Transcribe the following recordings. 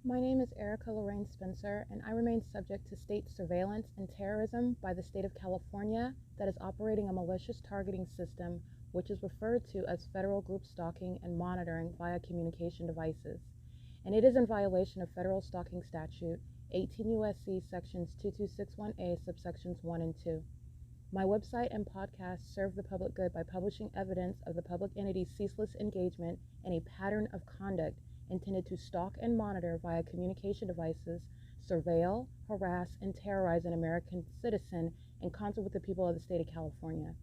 My name is Erica Lorraine Spencer, and I remain subject to state surveillance and terrorism by the state of California that is operating a malicious targeting system which is referred to as federal group stalking and monitoring via communication devices. And it is in violation of federal stalking statute 18 U.S.C. sections 2261A subsections 1 and 2. My website and podcast serve the public good by publishing evidence of the public entity's ceaseless engagement in a pattern of conduct intended to stalk and monitor via communication devices, surveil, harass, and terrorize an American citizen in concert with the people of the state of California.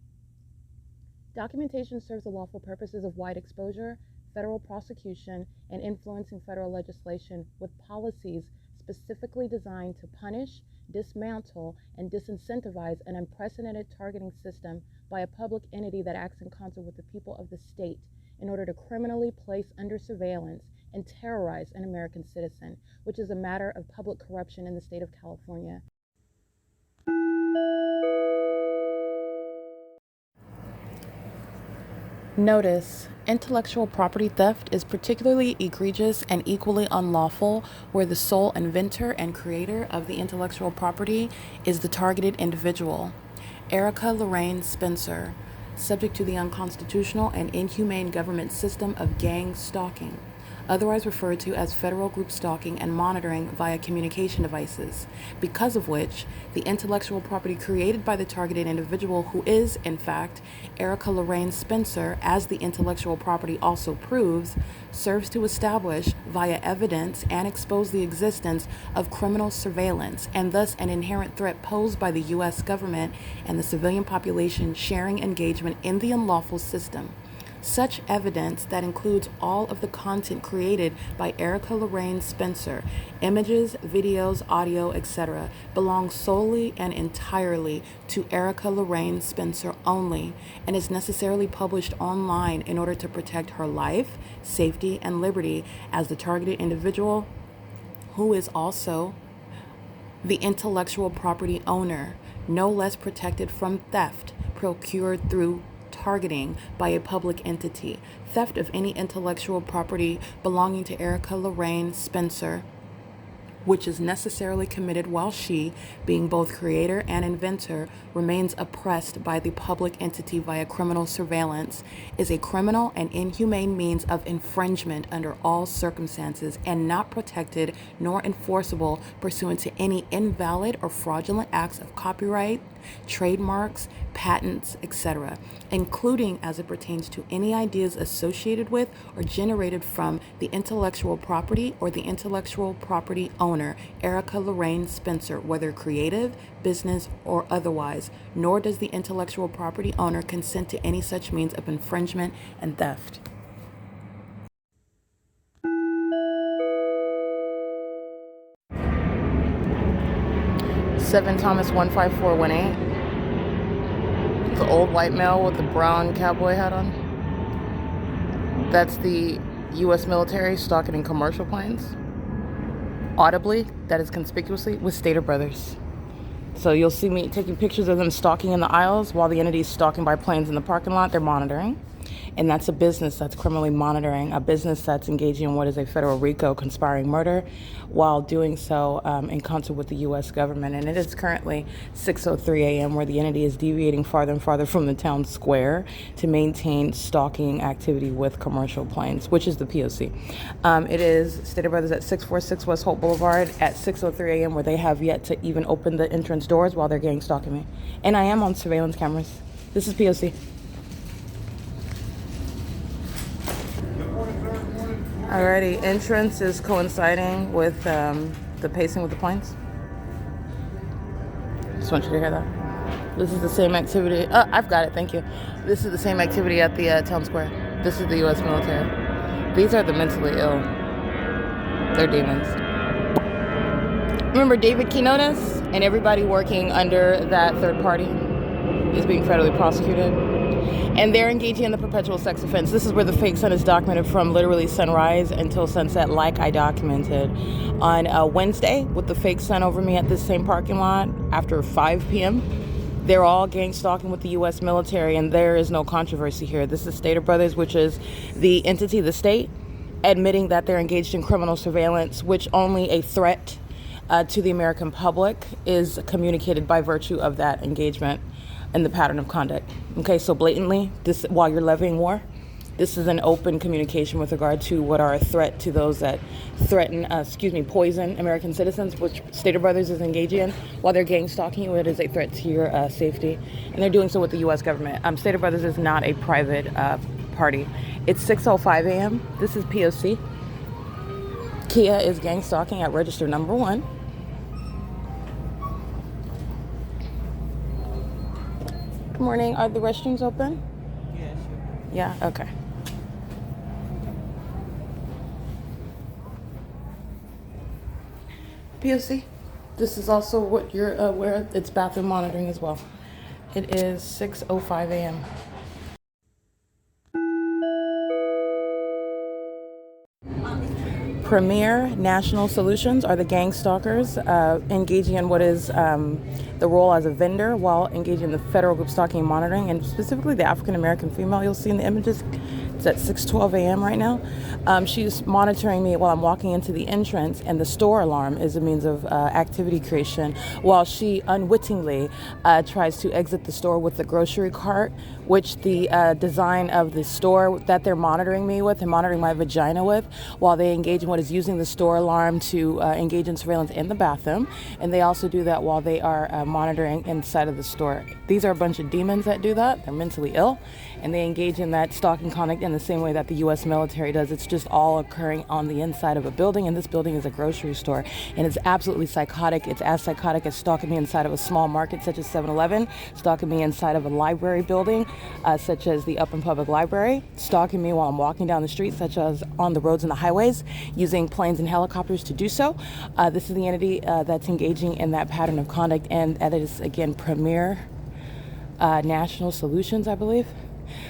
Documentation serves the lawful purposes of wide exposure, federal prosecution, and influencing federal legislation with policies specifically designed to punish, dismantle, and disincentivize an unprecedented targeting system by a public entity that acts in concert with the people of the state in order to criminally place under surveillance and terrorize an American citizen, which is a matter of public corruption in the state of California. Notice: intellectual property theft is particularly egregious and equally unlawful where the sole inventor and creator of the intellectual property is the targeted individual. Erica Lorraine Spencer, subject to the unconstitutional and inhumane government system of gang stalking, otherwise referred to as federal group stalking and monitoring via communication devices, because of which the intellectual property created by the targeted individual, who is, in fact, Erica Lorraine Spencer, as the intellectual property also proves, serves to establish via evidence and expose the existence of criminal surveillance and thus an inherent threat posed by the U.S. government and the civilian population sharing engagement in the unlawful system. Such evidence that includes all of the content created by Erica Lorraine Spencer, images, videos, audio, etc., belongs solely and entirely to Erica Lorraine Spencer only and is necessarily published online in order to protect her life, safety, and liberty as the targeted individual, who is also the intellectual property owner, no less protected from theft procured through targeting by a public entity. Theft of any intellectual property belonging to Erica Lorraine Spencer, which is necessarily committed while she, being both creator and inventor, remains oppressed by the public entity via criminal surveillance, is a criminal and inhumane means of infringement under all circumstances and not protected nor enforceable pursuant to any invalid or fraudulent acts of copyright, trademarks, patents, etc., including as it pertains to any ideas associated with or generated from the intellectual property or the intellectual property owner, Erica Lorraine Spencer, whether creative, business, or otherwise, nor does the intellectual property owner consent to any such means of infringement and theft. Seven Thomas 15418. The old white male with the brown cowboy hat on. That's the U.S. military stalking in commercial planes. Audibly, that is conspicuously, with Stater Brothers. So you'll see me taking pictures of them stalking in the aisles while the entity is stalking by planes in the parking lot. They're monitoring. And that's a business that's criminally monitoring, a business that's engaging in what is a federal RICO, conspiring murder, while doing so in concert with the U.S. government. And it is currently 6:03 a.m. where the entity is deviating farther and farther from the town square to maintain stalking activity with commercial planes, which is the P.O.C. It is Stater Brothers at 646 West Holt Boulevard at 6:03 a.m. where they have yet to even open the entrance doors while they're gang stalking me. And I am on surveillance cameras. This is P.O.C. Alrighty, entrance is coinciding with the pacing with the planes. Just want you to hear that. This is the same activity. Oh, I've got it, thank you. This is the same activity at the town square. This is the U.S. military. These are the mentally ill. They're demons. Remember David Quinones and everybody working under that third party is being federally prosecuted. And they're engaging in the perpetual sex offense. This is where the fake sun is documented from literally sunrise until sunset, like I documented on Wednesday with the fake sun over me at this same parking lot after 5 p.m. They're all gang stalking with the U.S. military, and there is no controversy here. This is Stater Brothers, which is the entity, the state, admitting that they're engaged in criminal surveillance, which only a threat to the American public is communicated by virtue of that engagement in the pattern of conduct. Okay, so blatantly, this while you're levying war, this is an open communication with regard to what are a threat to those that threaten, poison American citizens, which Stater Brothers is engaging in while they're gang stalking you. It is a threat to your safety, and they're doing so with the U.S. government. Stater Brothers is not a private party. It's 6:05 a.m. This is P.O.C. Kia is gang stalking at register number 1. Good morning. Are the restrooms open? Yeah, sure. Yeah, okay. P.O.C. This is also what you're aware of. It's bathroom monitoring as well. It is 6:05 a.m. Premier National Solutions are the gang stalkers engaging in what is the role as a vendor while engaging in the federal group stalking and monitoring, and specifically the African American female you'll see in the images. It's at 6:12 a.m. right now. She's monitoring me while I'm walking into the entrance, and the store alarm is a means of activity creation while she unwittingly tries to exit the store with the grocery cart, which the design of the store that they're monitoring me with and monitoring my vagina with, while they engage in what is using the store alarm to engage in surveillance in the bathroom. And they also do that while they are monitoring inside of the store. These are a bunch of demons that do that. They're mentally ill, and they engage in that stalking conduct in the same way that the U.S. military does. It's just all occurring on the inside of a building, and this building is a grocery store, and it's absolutely psychotic. It's as psychotic as stalking me inside of a small market such as 7-Eleven, stalking me inside of a library building such as the Upland Public Library, stalking me while I'm walking down the street such as on the roads and the highways, using planes and helicopters to do so. This is the entity that's engaging in that pattern of conduct, and that is, again, Premier National Solutions, I believe.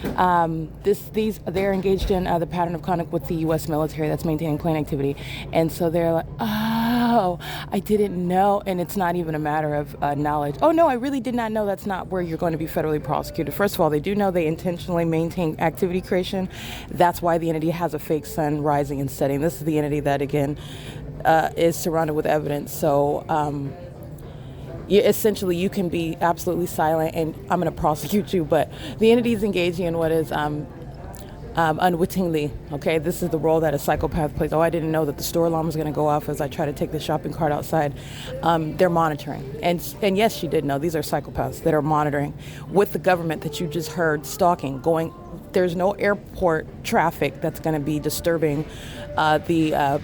They're engaged in the pattern of conduct with the U.S. military that's maintaining plane activity, and so they're like, oh, I didn't know, and it's not even a matter of knowledge. Oh no, I really did not know. That's not where you're going to be federally prosecuted. First of all, they do know they intentionally maintain activity creation. That's why the entity has a fake sun rising and setting. This is the entity that, again, is surrounded with evidence. So essentially, you can be absolutely silent and I'm going to prosecute you, but the entity is engaging in what is unwittingly, okay? This is the role that a psychopath plays. Oh, I didn't know that the store alarm was going to go off as I try to take the shopping cart outside. They're monitoring. And yes, she did know. These are psychopaths that are monitoring with the government that you just heard stalking, going. There's no airport traffic that's going to be disturbing the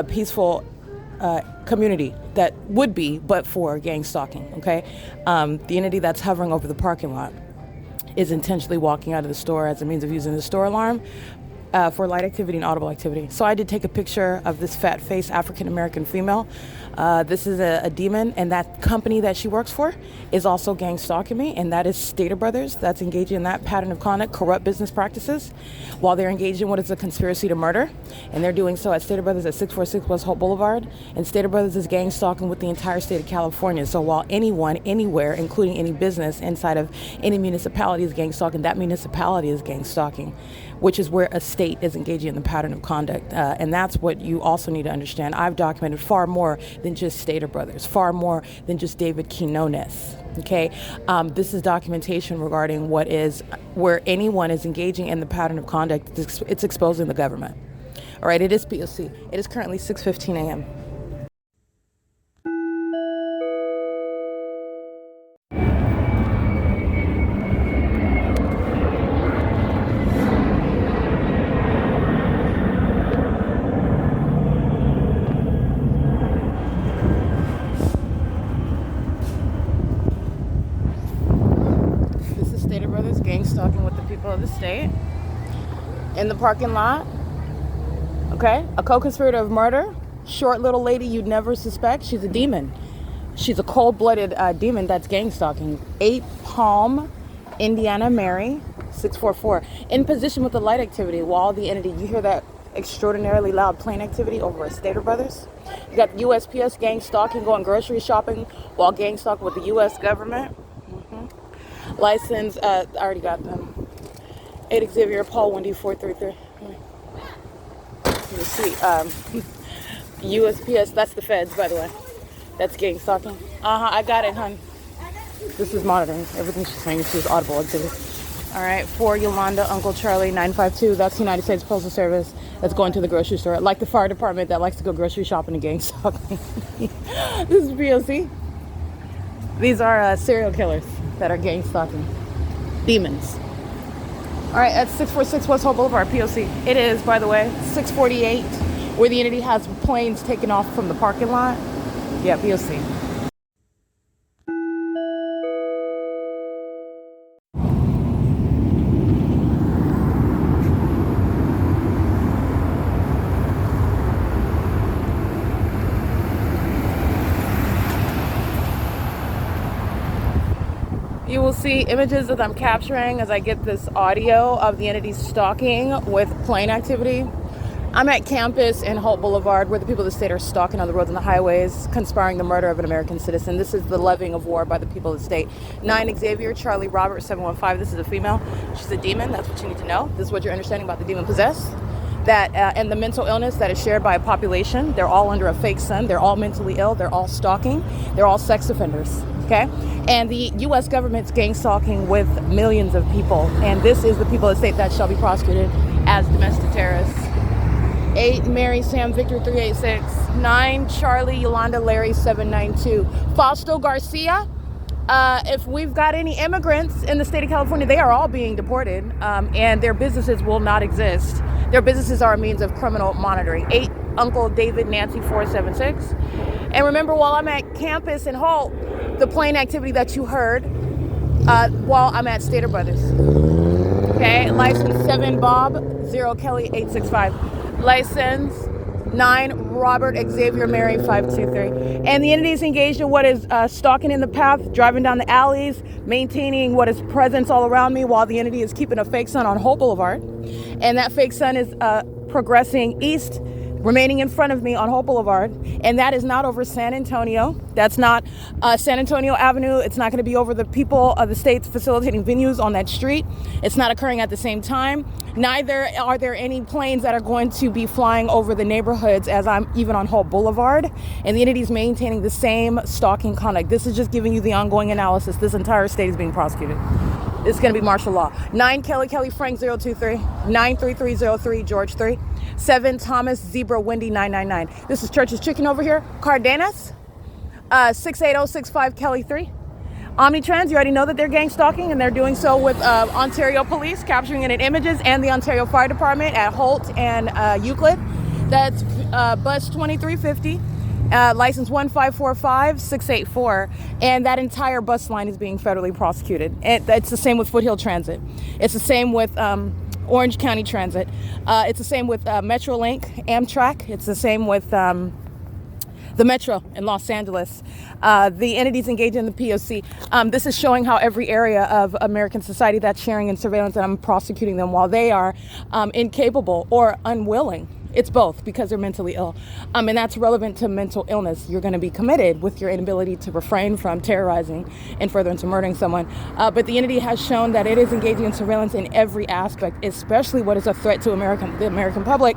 peaceful community that would be but for gang stalking, okay? The entity that's hovering over the parking lot is intentionally walking out of the store as a means of using the store alarm for light activity and audible activity. So I did take a picture of this fat-faced African-American female. This is a demon, and that company that she works for is also gang stalking me, and that is Stater Brothers that's engaging in that pattern of conduct, corrupt business practices, while they're engaged in what is a conspiracy to murder, and they're doing so at Stater Brothers at 646 West Holt Boulevard, and Stater Brothers is gang stalking with the entire state of California. So while anyone, anywhere, including any business inside of any municipality is gang stalking, that municipality is gang stalking, which is where a state is engaging in the pattern of conduct. And that's what you also need to understand. I've documented far more than just Stater Brothers, far more than just David Quinones. Okay, this is documentation regarding what is where anyone is engaging in the pattern of conduct. It's exposing the government. All right, it is P.O.C. It is currently 6:15 a.m. Stater Brothers gang stalking with the people of the state in the parking lot. Okay, a co-conspirator of murder, short little lady you'd never suspect. She's a demon. She's a cold-blooded demon that's gang stalking. 8 Palm, Indiana Mary, 644, in position with the light activity while the entity. You hear that extraordinarily loud plane activity over at Stater Brothers. You got USPS gang stalking, going grocery shopping while gang stalking with the U.S. government. License, I already got them. 8 Xavier, Paul, Wendy, 433. You see, USPS, that's the feds, by the way. That's gang stalking. I got it, hun. This is monitoring. Everything she's saying, she's audible exhibit. All right, for Yolanda, Uncle Charlie, 952. That's the United States Postal Service that's going to the grocery store. Like the fire department that likes to go grocery shopping and gang stalking. This is P.O.C. These are serial killers that are gang stalking. Demons. All right, at 646 West Holt Boulevard, P.O.C. It is, by the way, 648, where the entity has planes taken off from the parking lot. Yeah, P.O.C. You will see images that I'm capturing as I get this audio of the entity stalking with plane activity. I'm at campus in Holt Boulevard, where the people of the state are stalking on the roads and the highways, conspiring the murder of an American citizen. This is the levying of war by the people of the state. 9 Xavier, Charlie Robert, 715. This is a female. She's a demon. That's what you need to know. This is what you're understanding about the demon possessed. That and the mental illness that is shared by a population. They're all under a fake sun. They're all mentally ill. They're all stalking. They're all sex offenders. Okay? And the U.S. government's gang stalking with millions of people. And this is the people of the state that shall be prosecuted as domestic terrorists. 8 Mary Sam Victor 386. 9 Charlie Yolanda Larry 792. Fausto Garcia. If we've got any immigrants in the state of California, they are all being deported, and their businesses will not exist. Their businesses are a means of criminal monitoring. 8 Uncle David Nancy 476. And remember, while I'm at campus in Holt, the plane activity that you heard while I'm at Stater Brothers. Okay, license 7 Bob 0 Kelly 865. License 9 Robert Xavier Mary 523. And the entity is engaged in what is stalking in the path, driving down the alleys, maintaining what is presence all around me, while the entity is keeping a fake sun on Holt Boulevard. And that fake sun is progressing east, remaining in front of me on Holt Boulevard. And that is not over San Antonio. That's not San Antonio Avenue. It's not going to be over the people of the state's facilitating venues on that street. It's not occurring at the same time. Neither are there any planes that are going to be flying over the neighborhoods as I'm even on Holt Boulevard. And the entity is maintaining the same stalking conduct. This is just giving you the ongoing analysis. This entire state is being prosecuted. It's going to be martial law. 9 Kelly Frank 023. 93303 George 3. 7 Thomas Zebra Wendy 999. This is Church's Chicken over here. Cardenas 68065 Kelly 3. Omnitrans, you already know that they're gang stalking, and they're doing so with Ontario Police, capturing it in images, and the Ontario Fire Department at Holt and Euclid. That's bus 2350, license 1545684, and that entire bus line is being federally prosecuted. It's the same with Foothill Transit. It's the same with Orange County Transit. It's the same with Metrolink, Amtrak. It's the same with the Metro in Los Angeles. The entities engaged in the P.O.C. This is showing how every area of American society that's sharing in surveillance, and I'm prosecuting them while they are incapable or unwilling. It's both, because they're mentally ill. And that's relevant to mental illness. You're going to be committed with your inability to refrain from terrorizing and further into murdering someone. But the entity has shown that it is engaging in surveillance in every aspect, especially what is a threat to the American public.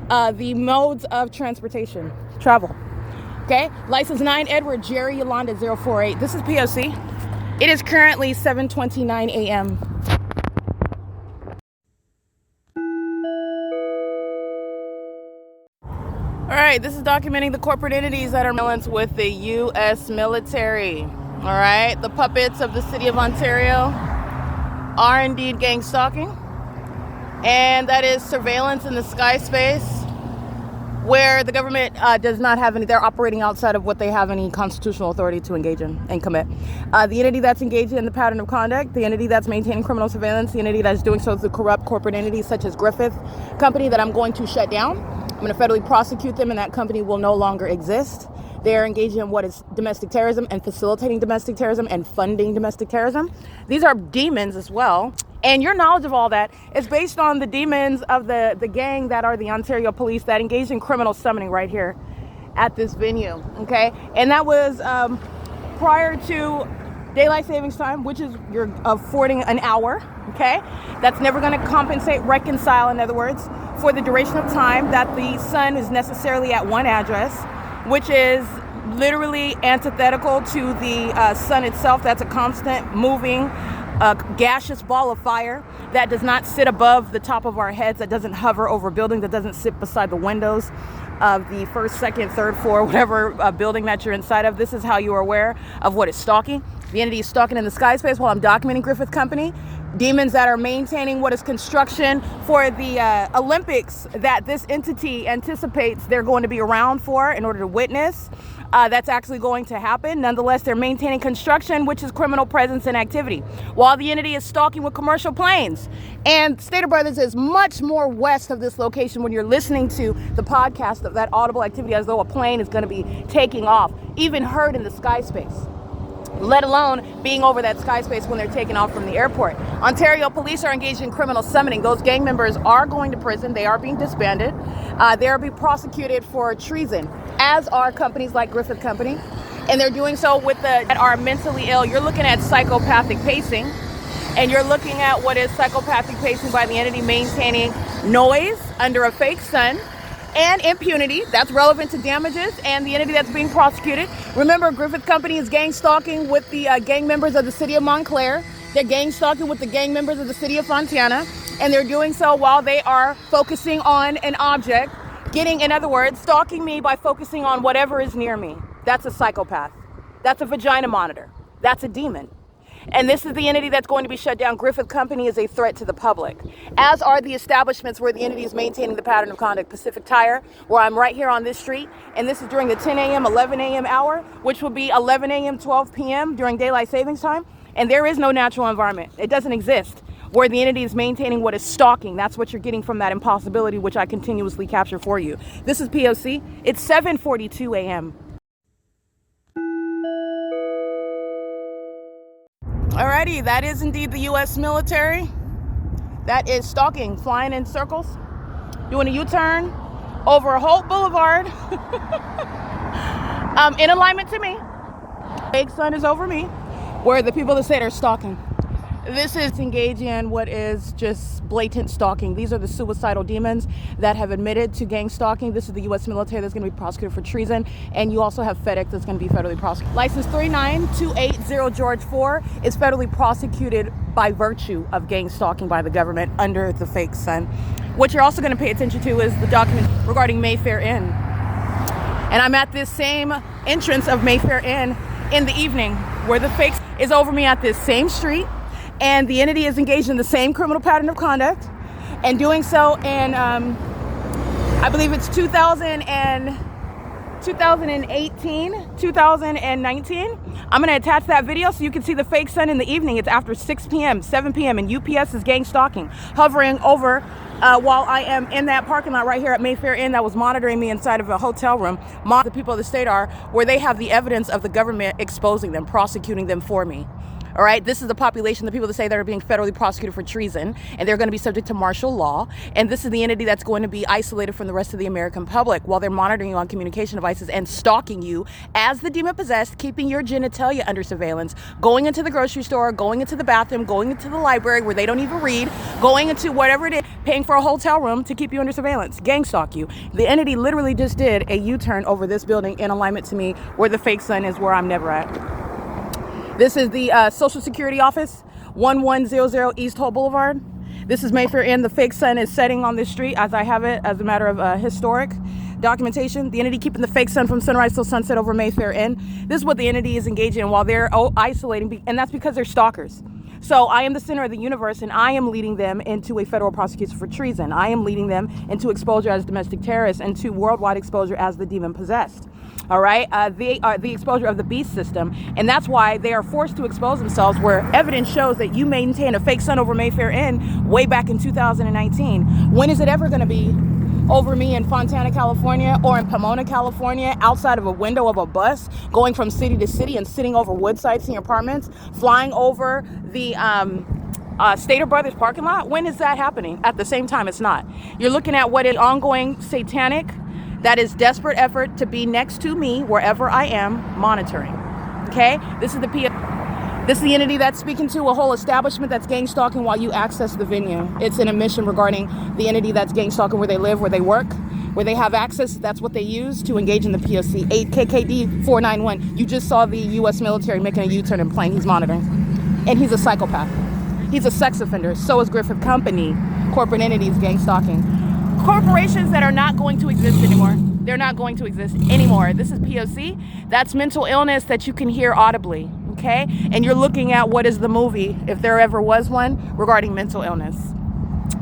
The modes of transportation, travel. Okay, license 9 Edward Jerry Yolanda 048. This is P.O.C. It is currently 7:29 a.m. All right, this is documenting the corporate entities that are surveillance with the U.S. military. All right, the puppets of the city of Ontario are indeed gang stalking, and that is surveillance in the sky space, where the government does not have any, they're operating outside of what they have any constitutional authority to engage in and commit. The entity that's engaged in the pattern of conduct, the entity that's maintaining criminal surveillance, the entity that's doing so through corrupt corporate entities such as Griffith Company that I'm going to shut down. I'm going to federally prosecute them, and that company will no longer exist. They are engaged in what is domestic terrorism and facilitating domestic terrorism and funding domestic terrorism. These are demons as well. And your knowledge of all that is based on the demons of the gang that are the Ontario Police that engaged in criminal summoning right here at this venue, okay? And that was prior to daylight savings time, which is you're affording an hour, okay? That's never going to compensate, reconcile, in other words, for the duration of time that the sun is necessarily at one address, which is literally antithetical to the sun itself. That's a constant moving gaseous ball of fire that does not sit above the top of our heads, that doesn't hover over buildings, that doesn't sit beside the windows of the first, second, third floor, whatever building that you're inside of. This is how you are aware of what is stalking. The entity is stalking in the sky space while I'm documenting Griffith Company. Demons that are maintaining what is construction for the Olympics that this entity anticipates they're going to be around for in order to witness. That's actually going to happen. Nonetheless, they're maintaining construction, which is criminal presence and activity, while the entity is stalking with commercial planes. And Stater Brothers is much more west of this location when you're listening to the podcast of that audible activity as though a plane is going to be taking off, even heard in the sky space, let alone being over that sky space when they're taking off from the airport. Ontario police are engaged in criminal summoning. Those gang members are going to prison. They are being disbanded. They are being prosecuted for treason, as are companies like Griffith Company. And they're doing so with the that are mentally ill. You're looking at psychopathic pacing, and you're looking at what is psychopathic pacing by the entity maintaining noise under a fake sun, and impunity that's relevant to damages, and the entity that's being prosecuted. Remember, Griffith Company is gang stalking with the gang members of the city of Montclair. They're gang stalking with the gang members of the city of Fontana, and they're doing so while they are focusing on an object, getting, in other words, stalking me by focusing on whatever is near me. That's a psychopath. That's a vagina monitor. That's a demon. And this is the entity that's going to be shut down. Griffith Company is a threat to the public, as are the establishments where the entity is maintaining the pattern of conduct. Pacific Tire, where I'm right here on this street, and this is during the 10 a.m., 11 a.m. hour, which will be 11 a.m., 12 p.m. during daylight savings time. And there is no natural environment. It doesn't exist where the entity is maintaining what is stalking. That's what you're getting from that impossibility, which I continuously capture for you. This is P.O.C. It's 7:42 a.m. Alrighty, that is indeed the U.S. military. That is stalking, flying in circles, doing a U-turn over Holt Boulevard in alignment to me. Big sun is over me, where the people that say they're stalking. This is engaging in what is just blatant stalking. These are the suicidal demons that have admitted to gang stalking. This is the U.S. military that's going to be prosecuted for treason. And you also have FedEx that's going to be federally prosecuted. License 39280 George 4 is federally prosecuted by virtue of gang stalking by the government under the fake sun. What you're also going to pay attention to is the document regarding Mayfair Inn. And I'm at this same entrance of Mayfair Inn in the evening, where the fake is over me at this same street. And the entity is engaged in the same criminal pattern of conduct, and doing so in, I believe it's 2018, 2019. I'm going to attach that video so you can see the fake sun in the evening. It's after 6 p.m., 7 p.m., and UPS is gang stalking, hovering over while I am in that parking lot right here at Mayfair Inn that was monitoring me inside of a hotel room. The people of the state are, where they have the evidence of the government exposing them, prosecuting them for me. All right, this is the population, the people that say they're being federally prosecuted for treason, and they're going to be subject to martial law. And this is the entity that's going to be isolated from the rest of the American public while they're monitoring you on communication devices and stalking you as the demon possessed, keeping your genitalia under surveillance, going into the grocery store, going into the bathroom, going into the library where they don't even read, going into whatever it is, paying for a hotel room to keep you under surveillance, gang stalk you. The entity literally just did a U-turn over this building in alignment to me, where the fake sun is, where I'm never at. This is the Social Security Office, 1100 East Holt Boulevard. This is Mayfair Inn. The fake sun is setting on this street as I have it as a matter of historic documentation. The entity keeping the fake sun from sunrise till sunset over Mayfair Inn. This is what the entity is engaging in while they're isolating, and that's because they're stalkers. So I am the center of the universe, and I am leading them into a federal prosecution for treason. I am leading them into exposure as domestic terrorists and to worldwide exposure as the demon possessed. All right, they are the exposure of the beast system, and that's why they are forced to expose themselves, where evidence shows that you maintained a fake sun over Mayfair Inn way back in 2019. When is it ever going to be over me in Fontana, California, or in Pomona, California, outside of a window of a bus, going from city to city and sitting over Woodside Senior Apartments, flying over the Stater Brothers parking lot? When is that happening? At the same time, it's not. You're looking at what is ongoing satanic, that is desperate effort to be next to me wherever I am monitoring. Okay, this is the This is the entity that's speaking to a whole establishment that's gang stalking while you access the venue. It's an admission regarding the entity that's gang stalking where they live, where they work, where they have access. That's what they use to engage in the P.O.C. 8 KKD 491. You just saw the U.S. military making a U-turn in plane. He's monitoring. And he's a psychopath. He's a sex offender. So is Griffith Company, corporate entities, gang stalking. Corporations that are not going to exist anymore. They're not going to exist anymore. This is P.O.C. That's mental illness that you can hear audibly, okay? And you're looking at what is the movie, if there ever was one, regarding mental illness.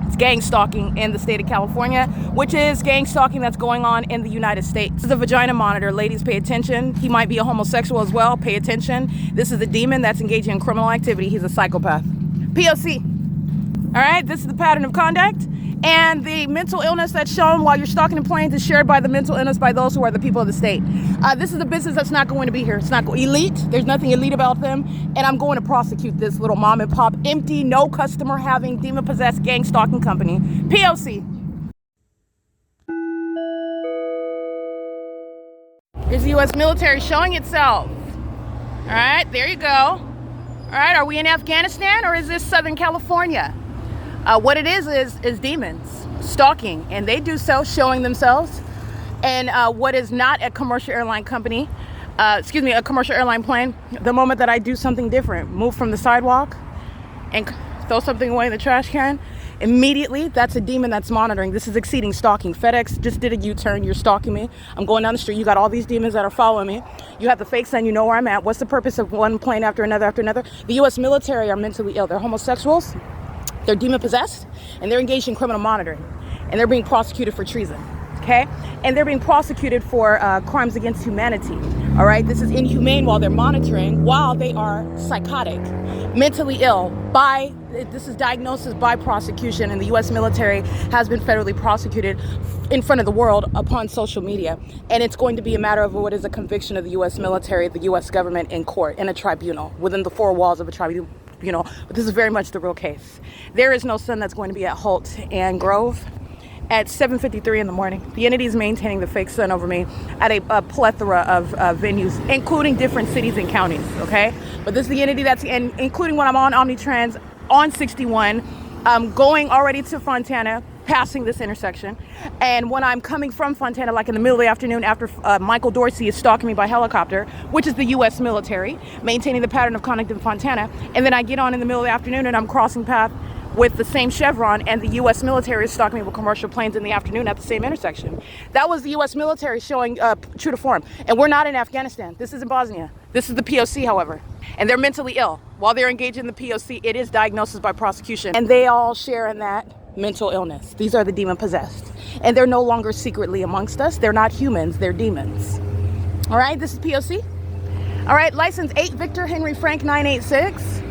It's gang stalking in the state of California, which is gang stalking that's going on in the United States. This is a vagina monitor. Ladies, pay attention. He might be a homosexual as well. Pay attention. This is a demon that's engaging in criminal activity. He's a psychopath. P.O.C. All right, this is the pattern of conduct. And the mental illness that's shown while you're stalking in planes is shared by the mental illness by those who are the people of the state. This is a business that's not going to be here. It's not elite. There's nothing elite about them. And I'm going to prosecute this little mom and pop, empty, no customer having, demon possessed gang stalking company. P.O.C. Here's the U.S. military showing itself. All right, there you go. All right, are we in Afghanistan or is this Southern California? What it is demons stalking, and they do so showing themselves. And what is not a commercial airline company, a commercial airline plane, the moment that I do something different, move from the sidewalk and throw something away in the trash can, immediately that's a demon that's monitoring. This is exceeding stalking. FedEx just did a U-turn. You're stalking me. I'm going down the street. You got all these demons that are following me. You have the fake sign. You know where I'm at. What's the purpose of one plane after another after another? The U.S. military are mentally ill. They're homosexuals. They're demon possessed, and they're engaged in criminal monitoring, and they're being prosecuted for treason, okay? And they're being prosecuted for crimes against humanity, all right? This is inhumane while they're monitoring, while they are psychotic, mentally ill. This is diagnosis by prosecution, and the U.S. military has been federally prosecuted in front of the world upon social media. And it's going to be a matter of what is a conviction of the U.S. military, the U.S. government in court, in a tribunal, within the four walls of a tribunal. But this is very much the real case. There is no sun that's going to be at HOLT and Grove at 7:53 in the morning. The entity is maintaining the fake sun over me at a plethora of venues, including different cities and counties, okay? But this is the entity that's, including when I'm on Omnitrans on 61, going already to Fontana, passing this intersection. And when I'm coming from Fontana, like in the middle of the afternoon after Michael Dorsey is stalking me by helicopter, which is the U.S. military, maintaining the pattern of conduct in Fontana, and then I get on in the middle of the afternoon and I'm crossing path with the same Chevron, and the U.S. military is stalking me with commercial planes in the afternoon at the same intersection. That was the U.S. military showing true to form. And we're not in Afghanistan. This is in Bosnia. This is the P.O.C., however. And they're mentally ill. While they're engaged in the P.O.C., it is diagnosis by prosecution. And they all share in that mental illness. These are the demon possessed. And they're no longer secretly amongst us. They're not humans. They're demons. All right, this is P.O.C. All right, license 8 Victor Henry Frank 986.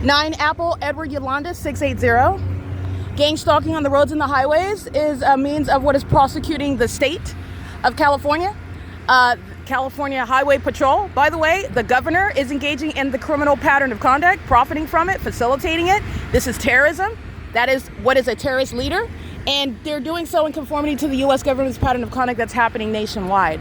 9 Apple Edward Yolanda 680. Gang stalking on the roads and the highways is a means of what is prosecuting the state of California. California Highway Patrol, by the way, the governor is engaging in the criminal pattern of conduct, profiting from it, facilitating it. This is terrorism. That is what is a terrorist leader. And they're doing so in conformity to the U.S. government's pattern of conduct that's happening nationwide.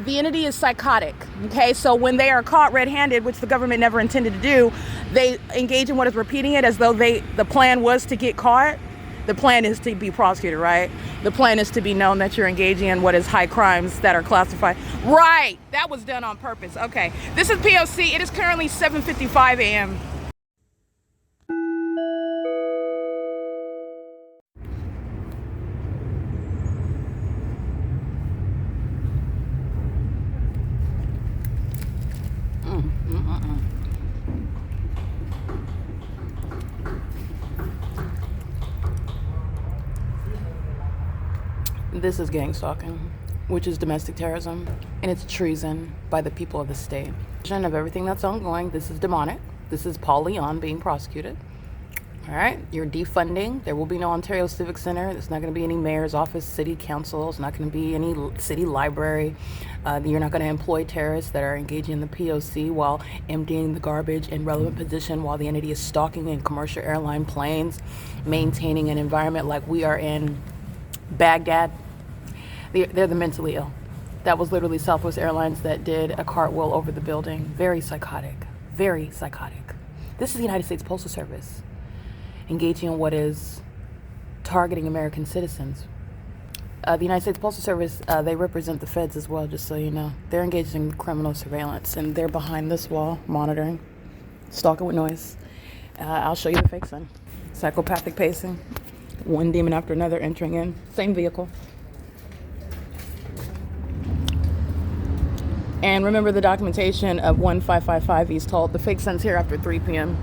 The entity is psychotic, okay? So when they are caught red-handed, which the government never intended to do, they engage in what is repeating it as though the plan was to get caught. The plan is to be prosecuted, right? The plan is to be known that you're engaging in what is high crimes that are classified. Right, that was done on purpose. Okay, this is P.O.C. It is currently 7:55 a.m. This is gang stalking, which is domestic terrorism, and it's treason by the people of the state. Of everything that's ongoing, this is demonic. This is Paul Leon being prosecuted. All right, you're defunding. There will be no Ontario Civic Center. There's not going to be any mayor's office, city council. There's not going to be any city library. You're not going to employ terrorists that are engaging in the P.O.C. while emptying the garbage in relevant position while the entity is stalking in commercial airline planes, maintaining an environment like we are in Baghdad. They're the mentally ill. That was literally Southwest Airlines that did a cartwheel over the building. Very psychotic. Very psychotic. This is the United States Postal Service engaging in what is targeting American citizens. The United States Postal Service, they represent the feds as well, just so you know. They're engaged in criminal surveillance, and they're behind this wall monitoring, stalking with noise. I'll show you the fake son. Psychopathic pacing, one demon after another entering in, same vehicle. And remember the documentation of 1555 East HOLT. The fake son's here after 3 p.m.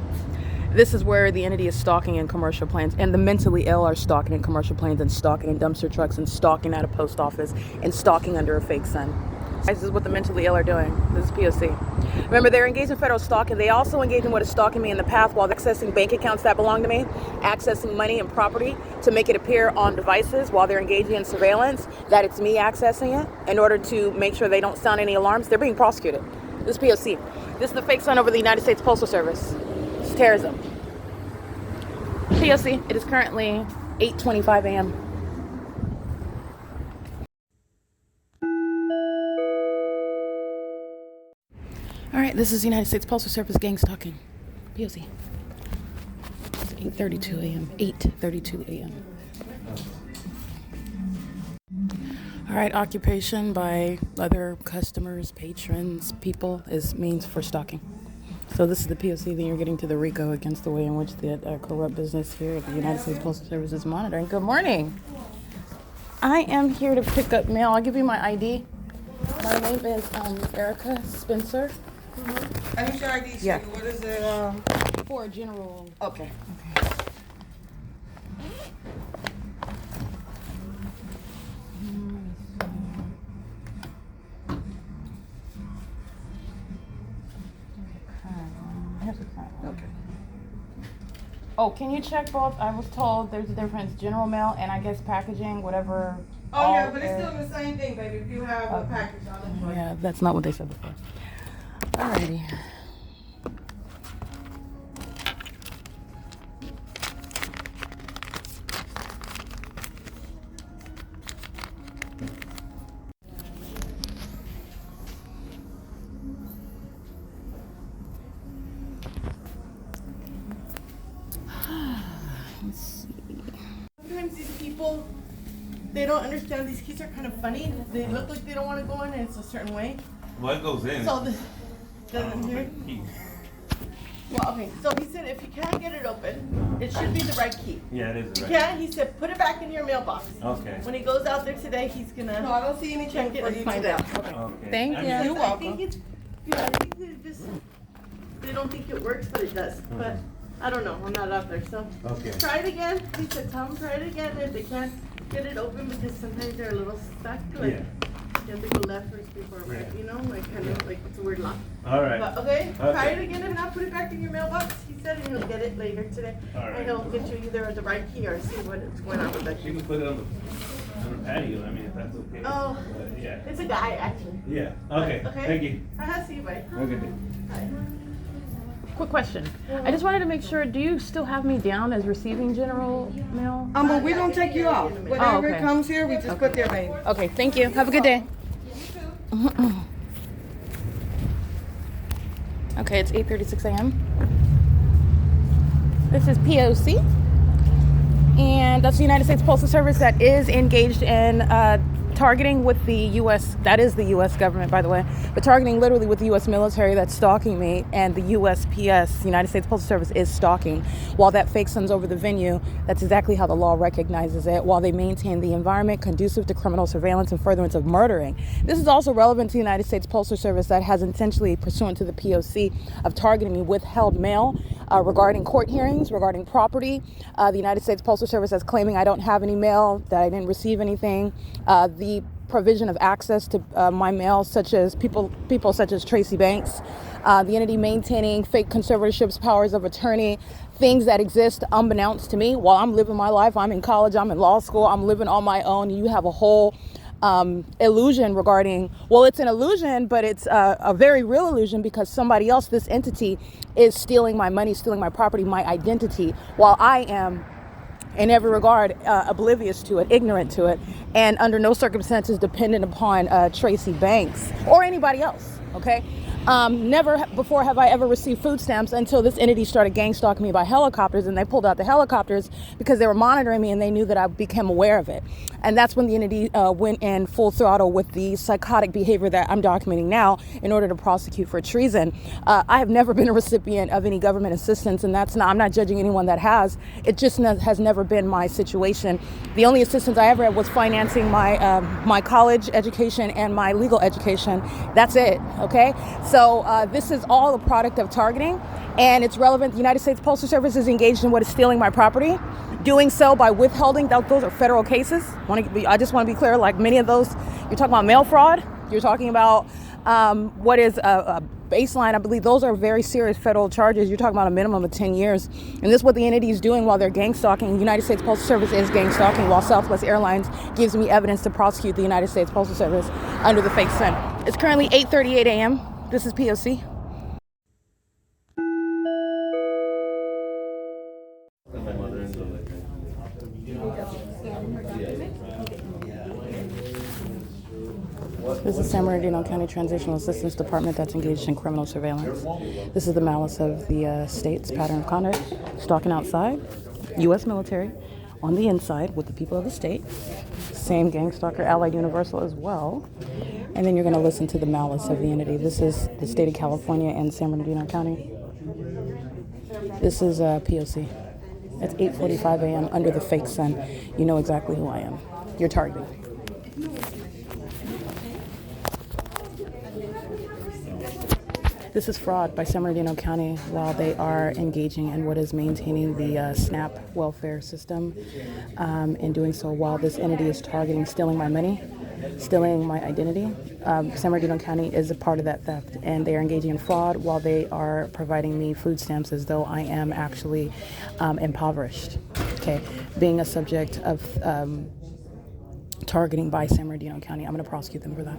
This is where the entity is stalking in commercial planes, and the mentally ill are stalking in commercial planes and stalking in dumpster trucks and stalking at a post office and stalking under a fake sun. This is what the mentally ill are doing. This is P.O.C. Remember, they're engaged in federal stalking. They also engage in what is stalking me in the path while accessing bank accounts that belong to me, accessing money and property to make it appear on devices while they're engaging in surveillance, that it's me accessing it in order to make sure they don't sound any alarms. They're being prosecuted. This is P.O.C. This is the fake son over the United States Postal Service. It's terrorism. P.O.C. It is currently 8:25 a.m. All right, this is the United States Postal Service gang stalking. P.O.C. It's 8:32 a.m. 8:32 a.m. All right, occupation by other customers, patrons, people is means for stalking. So this is the P.O.C. Then you're getting to the RICO against the way in which the corrupt business here at the United States Postal Service is monitoring. Good morning. I am here to pick up mail. I'll give you my ID. My name is Erica Spencer. I need your ID. Yeah. What is it? For a general. Okay. Okay. Oh, can you check both? I was told there's a difference, general mail and I guess packaging, whatever. Oh yeah, but it's still the same thing, baby. If you have a package on it. Yeah, that's not what they said before. Alrighty. Sometimes these people, they don't understand. These kids are kind of funny. They look like they don't want to go in, and it's a certain way. What goes in? So this doesn't hear. Well, okay. So he said if you can't get it open, it should be the right key. Yeah, it is If you right. can't, he said put it back in your mailbox. Okay. When he goes out there today, he's gonna. No, I don't see anything check it for and you find today. out. Okay. Thank I you. mean, You're welcome. I think it's, I think they just, they don't think it works, but it does. But I don't know. I'm not out there, so Okay. try it again. He said, tell them try it again if they can't get it open because sometimes they're a little stuck. Like you have to go left first before right. Yeah. You know, like kind of like it's a weird lock. All right. But okay, Okay. try it again and I'll put it back in your mailbox. He said, and he'll get it later today. All right. And he'll get you either the right key or see what's going on with that You key. can put it on the patio. I mean, if that's okay. Oh. Yeah. It's a guy actually. Yeah. Okay. Okay. Thank you. See you, buddy. Have a good day. Bye. Quick question. I just wanted to make sure, do you still have me down as receiving general mail? But we don't take you off. Whatever okay. comes here, we just put there, baby. Okay, thank you. Have a good day. Okay, it's 8:36 a.m. This is P.O.C. And that's the United States Postal Service that is engaged in targeting with the U.S. That is the U.S. government, by the way. But targeting literally with the U.S. military that's stalking me, and the U.S.P.S., United States Postal Service, is stalking. While that fake sun's over the venue, that's exactly how the law recognizes it, while they maintain the environment conducive to criminal surveillance and furtherance of murdering. This is also relevant to the United States Postal Service that has intentionally, pursuant to the P.O.C. of targeting me, withheld mail regarding court hearings, regarding property. The United States Postal Service is claiming I don't have any mail, that I didn't receive anything. The provision of access to my mail, such as people such as Tracy Banks, the entity maintaining fake conservatorships, powers of attorney, things that exist unbeknownst to me while I'm living my life. I'm in college, I'm in law school, I'm living on my own. You have a whole illusion regarding, well, it's an illusion, but it's a very real illusion because somebody else, this entity, is stealing my money, stealing my property, my identity, while I am in every regard oblivious to it, ignorant to it, and under no circumstances dependent upon Tracy Banks or anybody else. okay? Never before have I ever received food stamps until this entity started gang stalking me by helicopters, and they pulled out the helicopters because they were monitoring me and they knew that I became aware of it. And that's when the entity went in full throttle with the psychotic behavior that I'm documenting now in order to prosecute for treason. I have never been a recipient of any government assistance, and I'm not judging anyone that has. It just has never been my situation. The only assistance I ever had was financing my college education and my legal education. That's it, okay? So this is all a product of targeting, and it's relevant. The United States Postal Service is engaged in what is stealing my property, doing so by withholding. Those are federal cases. I just want to be clear, like many of those, you're talking about mail fraud, you're talking about what is a baseline. I believe those are very serious federal charges. You're talking about a minimum of 10 years. And this is what the entity is doing while they're gang stalking. The United States Postal Service is gang stalking while Southwest Airlines gives me evidence to prosecute the United States Postal Service under the fake sun. It's currently 8:38 a.m. This is P.O.C. This is San Bernardino County Transitional Assistance Department that's engaged in criminal surveillance. This is the malice of the state's pattern of conduct, stalking outside, U.S. military, on the inside with the people of the state. Same gang stalker, Allied Universal as well. And then you're going to listen to the malice of the entity. This is the state of California and San Bernardino County. This is P.O.C. It's 8:45 a.m. under the fake sun. You know exactly who I am. You're targeting. This is fraud by San Bernardino County while they are engaging in what is maintaining the SNAP welfare system. In doing so while this entity is targeting stealing my money, stealing my identity. San Bernardino County is a part of that theft, and they are engaging in fraud while they are providing me food stamps as though I am actually impoverished. Okay, being a subject of targeting by San Bernardino County, I'm going to prosecute them for that.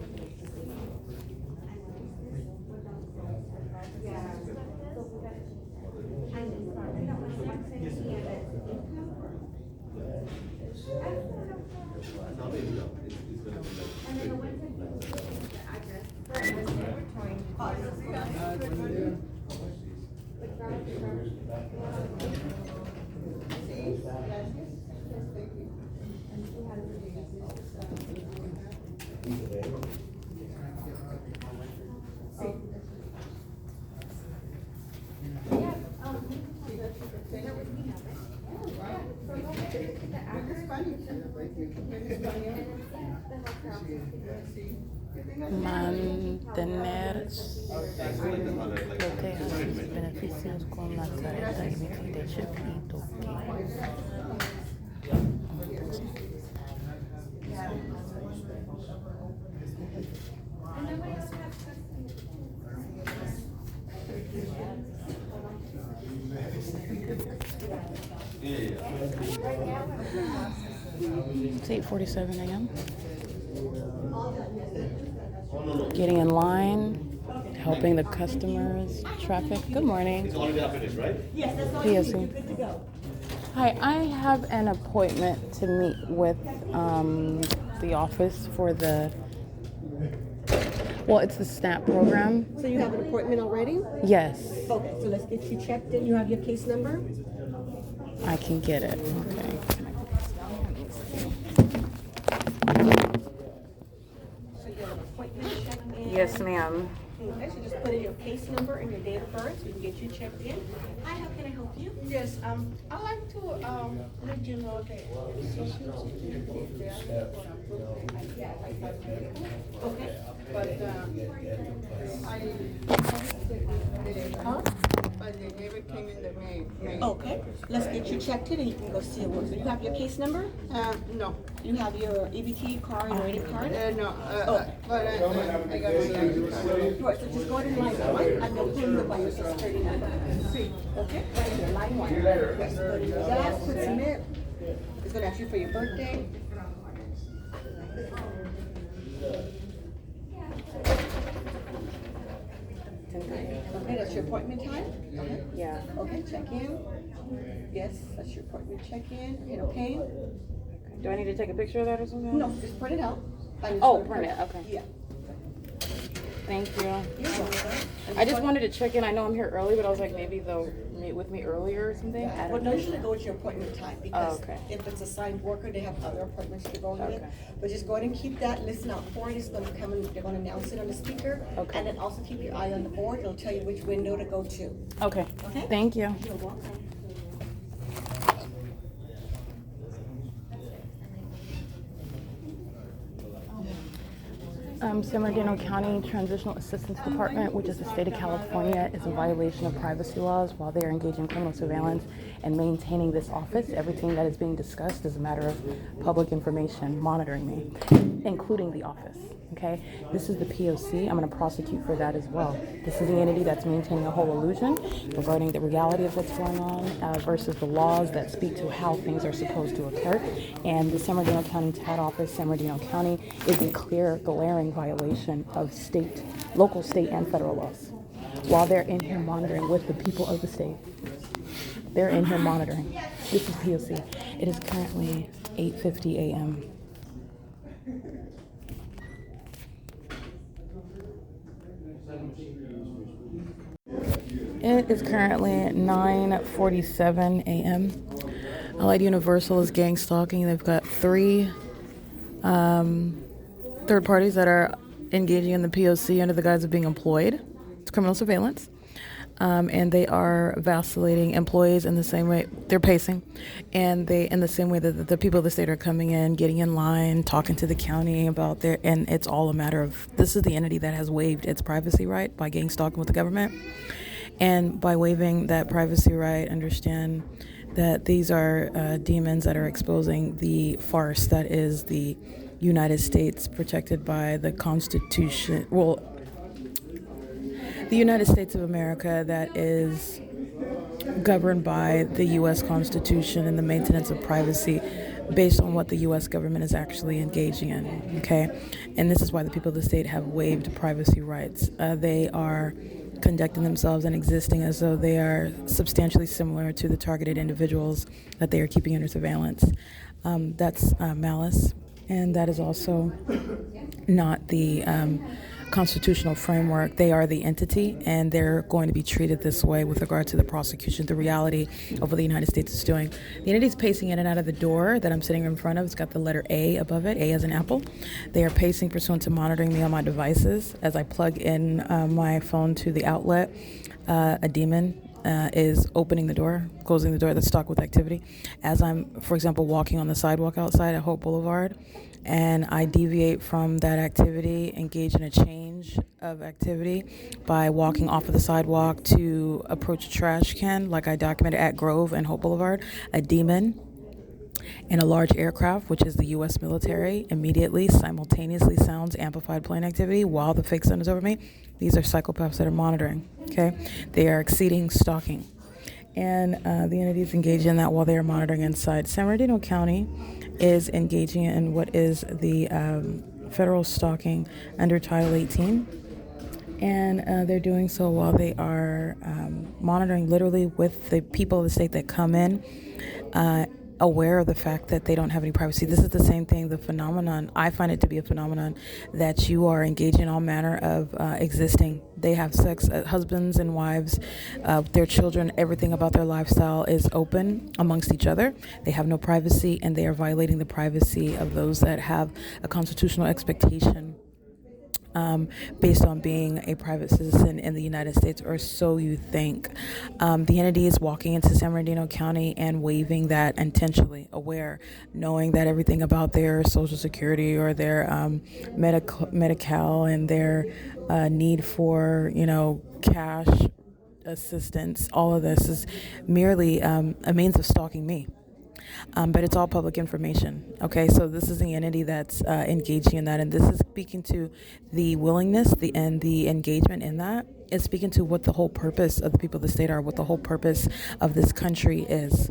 Mantener proteja sus beneficios con la tarjeta de chepito. It's 8:47 a.m. Getting in line, helping the customers, traffic. Good morning. It's only got finished, right? Yes, that's all. P.O.C. You're good to go. Hi, I have an appointment to meet with the office for it's the SNAP program. So you have an appointment already? Yes, Okay, so let's get you checked in. You have your case number? I can get it. Okay. So you have an appointment checked in? Yes, ma'am. Okay, so just put in your case number and your date of birth so we can get you checked in. Hi, how can I help you? Yes, I'd like to, let you know that Social Security, they asked for approval. Okay. But, but they never came in the mail. Okay, let's get you checked in and you can go see it. So you have your case number? No. You have your EBT card or any card? No, Okay. but I got my ID card. Right, so just go ahead and line one and they'll pull you by your social security number. Okay, right here, line one. Yes, go to your gas, put submit. It's gonna ask you for your birthday. Okay, that's your appointment time? Okay. Yeah. Okay, check in. Yes, that's your appointment check-in. Hit okay. Do I need to take a picture of that or something? No, just print it out. Oh, print it, okay. Yeah. Thank you. You're welcome. I just wanted to check in. I know I'm here early, but I was like, maybe they'll meet with me earlier or something. I Well, don't no, know. usually go with your appointment time because okay. if it's assigned worker, they have other appointments to go with. Okay. But just go ahead and keep that, listen out for it. It's gonna come and they're gonna announce it on the speaker. Okay. And then also keep your eye on the board. It'll tell you which window to go to. Okay. Okay? Thank you. You're welcome. San Bernardino County Transitional Assistance Department, which is the state of California, is in violation of privacy laws while they are engaging in criminal surveillance and maintaining this office. Everything that is being discussed is a matter of public information monitoring me, including the office. Okay, this is the P.O.C. I'm going to prosecute for that as well. This is the entity that's maintaining a whole illusion regarding the reality of what's going on versus the laws that speak to how things are supposed to occur. And the San Bernardino County TAD office, San Bernardino County, is in clear, glaring violation of local, state, and federal laws. While they're in here monitoring with the people of the state, they're in here monitoring. This is P.O.C. It is currently 8:50 a.m. It is currently 9:47 a.m. Allied Universal is gang stalking. They've got 3 third parties that are engaging in the P.O.C. under the guise of being employed. It's criminal surveillance. And they are vacillating employees in the same way. They're pacing. And they, in the same way that the people of the state are coming in, getting in line, talking to the county about their, and it's all a matter of, this is the entity that has waived its privacy right by gang stalking with the government. And by waiving that privacy right, understand that these are demons that are exposing the farce that is the United States, protected by the Constitution. Well, the United States of America that is governed by the U.S. Constitution and the maintenance of privacy based on what the U.S. government is actually engaging in, okay? And this is why the people of the state have waived privacy rights. They are conducting themselves and existing as though they are substantially similar to the targeted individuals that they are keeping under surveillance. That's malice, and that is also not the constitutional framework. They are the entity, and they're going to be treated this way with regard to the prosecution, the reality of what the United States is doing. The entity is pacing in and out of the door that I'm sitting in front of. It's got the letter A above it, A as an apple. They are pacing pursuant to monitoring me on my devices. As I plug in my phone to the outlet, a demon is opening the door, closing the door that's stocked with activity. As I'm, for example, walking on the sidewalk outside at Holt Boulevard, and I deviate from that activity, engage in a change of activity by walking off of the sidewalk to approach a trash can, like I documented at Grove and Hope Boulevard, a demon in a large aircraft, which is the U.S. military, immediately, simultaneously sounds amplified plane activity while the fake sun is over me. These are psychopaths that are monitoring, okay? They are exceeding stalking. And the entity is engaged in that while they are monitoring inside. San Bernardino County is engaging in what is the federal stalking under Title 18. And they're doing so while they are monitoring literally with the people of the state that come in, aware of the fact that they don't have any privacy. This is the same thing, the phenomenon, I find it to be a phenomenon that you are engaged in all manner of existing. They have sex, husbands and wives, their children, everything about their lifestyle is open amongst each other. They have no privacy, and they are violating the privacy of those that have a constitutional expectation based on being a private citizen in the United States, or so you think. The entity is walking into San Bernardino County and waiving that intentionally, aware, knowing that everything about their Social Security or their Medi-Cal and their need for, cash assistance, all of this is merely a means of stalking me. But it's all public information. Okay, so this is the entity that's engaging in that, and this is speaking to the willingness, and the engagement in that. It's speaking to what the whole purpose of the people of the state are, what the whole purpose of this country is,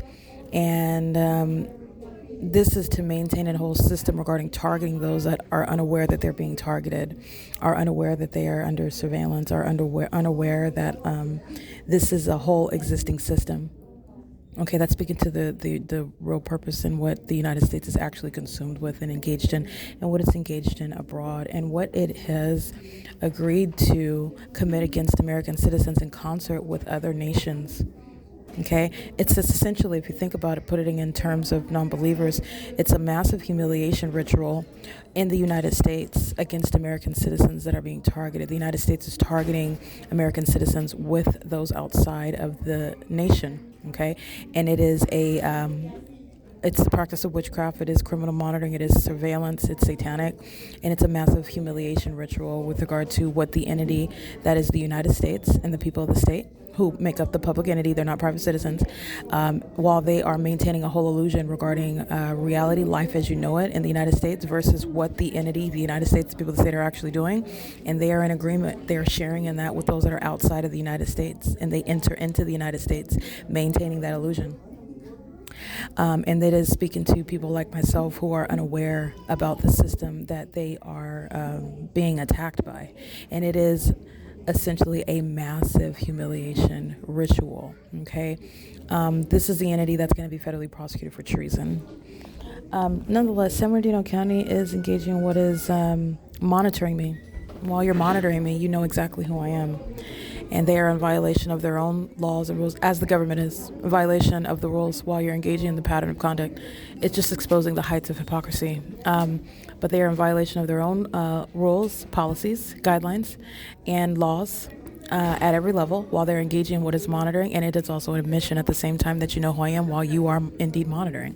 and this is to maintain a whole system regarding targeting those that are unaware that they're being targeted, are unaware that they are under surveillance, are unaware that this is a whole existing system. Okay, that's speaking to the real purpose and what the United States is actually consumed with and engaged in, and what it's engaged in abroad, and what it has agreed to commit against American citizens in concert with other nations. Okay, it's essentially, if you think about it, putting it in terms of non-believers, it's a massive humiliation ritual in the United States against American citizens that are being targeted. The United States is targeting American citizens with those outside of the nation. Okay, and it is it's the practice of witchcraft, it is criminal monitoring, it is surveillance, it's satanic, and it's a massive humiliation ritual with regard to what the entity that is the United States and the people of the state who make up the public entity, they're not private citizens, while they are maintaining a whole illusion regarding reality, life as you know it in the United States versus what the entity, the United States, the people of the state are actually doing, and they are in agreement, they are sharing in that with those that are outside of the United States, and they enter into the United States, maintaining that illusion. And that is speaking to people like myself who are unaware about the system that they are being attacked by. And it is essentially a massive humiliation ritual, okay? This is the entity that's going to be federally prosecuted for treason. Nonetheless, San Bernardino County is engaging in what is monitoring me. While you're monitoring me, you know exactly who I am. And they are in violation of their own laws and rules, as the government is, in violation of the rules while you're engaging in the pattern of conduct. It's just exposing the heights of hypocrisy. But they are in violation of their own rules, policies, guidelines, and laws at every level while they're engaging in what is monitoring. And it is also an admission at the same time that you know who I am while you are indeed monitoring.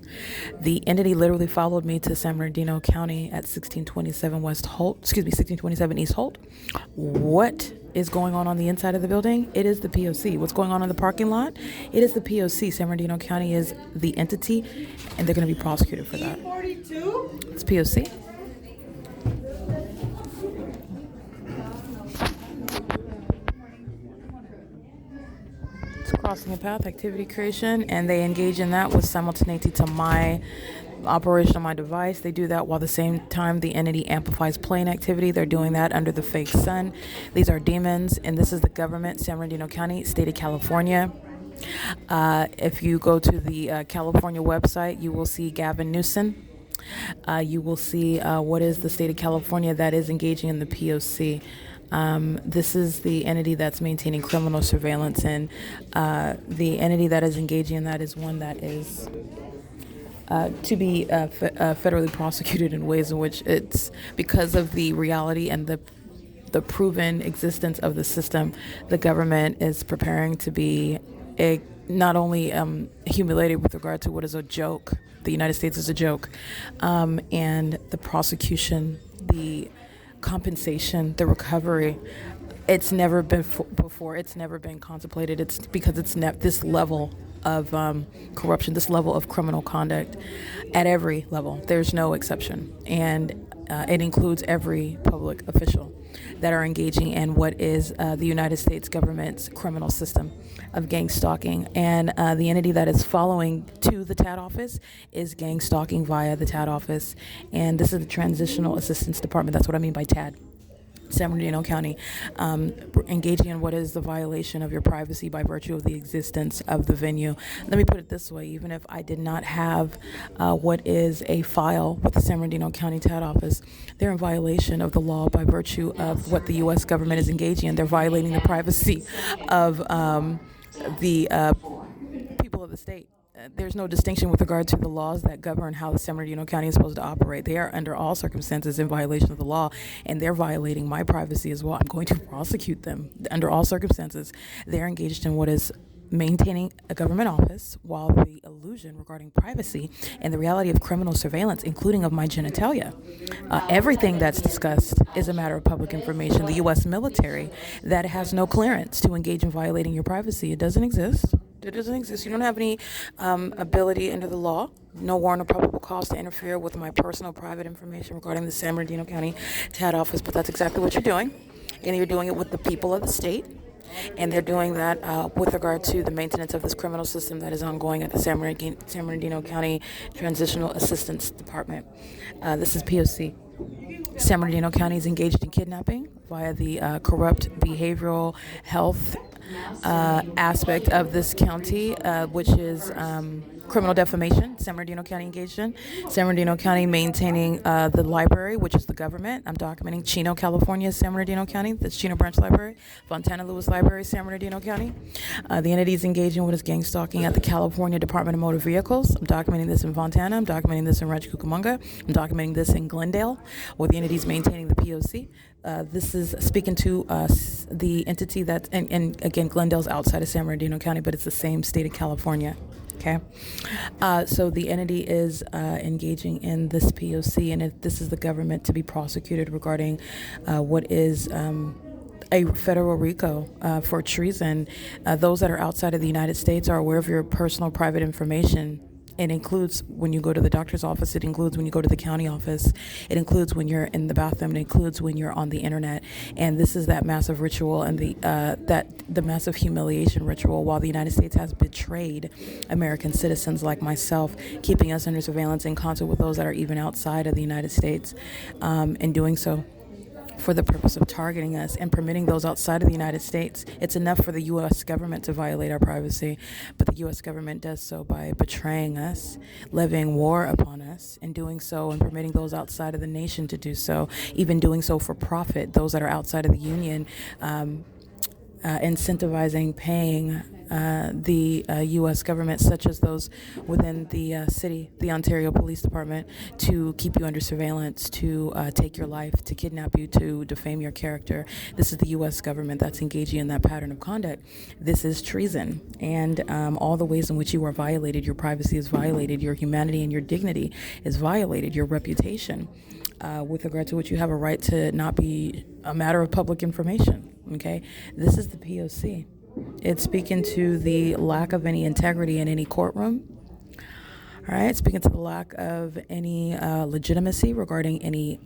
The entity literally followed me to San Bernardino County at 1627 East Holt. What is going on the inside of the building? It is the P.O.C. What's going on in the parking lot? It is the P.O.C. San Bernardino County is the entity, and they're going to be prosecuted for that. It's P.O.C. It's crossing a path, activity creation, and they engage in that with simultaneity to my operation on my device. They do that while at the same time the entity amplifies playing activity. They're doing that under the fake sun. These are demons, and this is the government, San Bernardino County, state of California. If you go to the California website, you will see Gavin Newsom. You will see what is the state of California that is engaging in the P.O.C. This is the entity that's maintaining criminal surveillance, and the entity that is engaging in that is one that is to be federally prosecuted in ways in which it's because of the reality and the proven existence of the system. The government is preparing to be not only humiliated with regard to what is a joke. The United States is a joke, and the prosecution, the compensation, the recovery. It's never been before. It's never been contemplated. It's because it's this level of corruption, this level of criminal conduct at every level. There's no exception. And it includes every public official that are engaging in what is the United States government's criminal system of gang stalking. And the entity that is following to the TAD office is gang stalking via the TAD office. And this is the Transitional Assistance Department. That's what I mean by TAD. San Bernardino County, engaging in what is the violation of your privacy by virtue of the existence of the venue. Let me put it this way, even if I did not have what is a file with the San Bernardino County TAD office, they're in violation of the law by virtue of what the U.S. government is engaging in. They're violating the privacy of the people of the state. There's no distinction with regard to the laws that govern how the San Bernardino County is supposed to operate. They are under all circumstances in violation of the law, and they're violating my privacy as well. I'm going to prosecute them under all circumstances. They're engaged in what is maintaining a government office while the illusion regarding privacy and the reality of criminal surveillance, including of my genitalia. Everything that's discussed is a matter of public information. The U.S. military that has no clearance to engage in violating your privacy, it doesn't exist. It doesn't exist. You don't have any ability under the law, no warrant or probable cause to interfere with my personal private information regarding the San Bernardino County TAD office, but that's exactly what you're doing. And you're doing it with the people of the state. And they're doing that with regard to the maintenance of this criminal system that is ongoing at the San Bernardino County Transitional Assistance Department. This is P.O.C. San Bernardino County is engaged in kidnapping via the corrupt behavioral health aspect of this county, which is criminal defamation. San Bernardino County engaged in. San Bernardino County maintaining the library, which is the government. I'm documenting Chino, California, San Bernardino County. That's Chino Branch Library. Fontana Lewis Library, San Bernardino County. The entities engaged in what is gang stalking at the California Department of Motor Vehicles. I'm documenting this in Fontana. I'm documenting this in Rancho Cucamonga. I'm documenting this in Glendale, with the entities maintaining the P.O.C. This is speaking to the entity that, and again, Glendale's outside of San Bernardino County, but it's the same state of California. Okay, so the entity is engaging in this P.O.C., and this is the government to be prosecuted regarding what is a federal RICO for treason. Those that are outside of the United States are aware of your personal private information. It includes when you go to the doctor's office. It includes when you go to the county office. It includes when you're in the bathroom. It includes when you're on the internet. And this is that massive ritual and the massive humiliation ritual. While the United States has betrayed American citizens like myself, keeping us under surveillance in concert with those that are even outside of the United States, and doing so for the purpose of targeting us and permitting those outside of the United States. It's enough for the U.S. government to violate our privacy, but the U.S. government does so by betraying us, levying war upon us, and doing so and permitting those outside of the nation to do so, even doing so for profit, those that are outside of the union, incentivizing, paying the U.S. government, such as those within the city, the Ontario Police Department, to keep you under surveillance, to take your life, to kidnap you, to defame your character. This is the U.S. government that's engaging in that pattern of conduct. This is treason, and all the ways in which you are violated, your privacy is violated, your humanity and your dignity is violated, your reputation, with regard to which you have a right to not be a matter of public information. Okay, this is the P.O.C. It's speaking to the lack of any integrity in any courtroom. All right, speaking to the lack of any legitimacy regarding any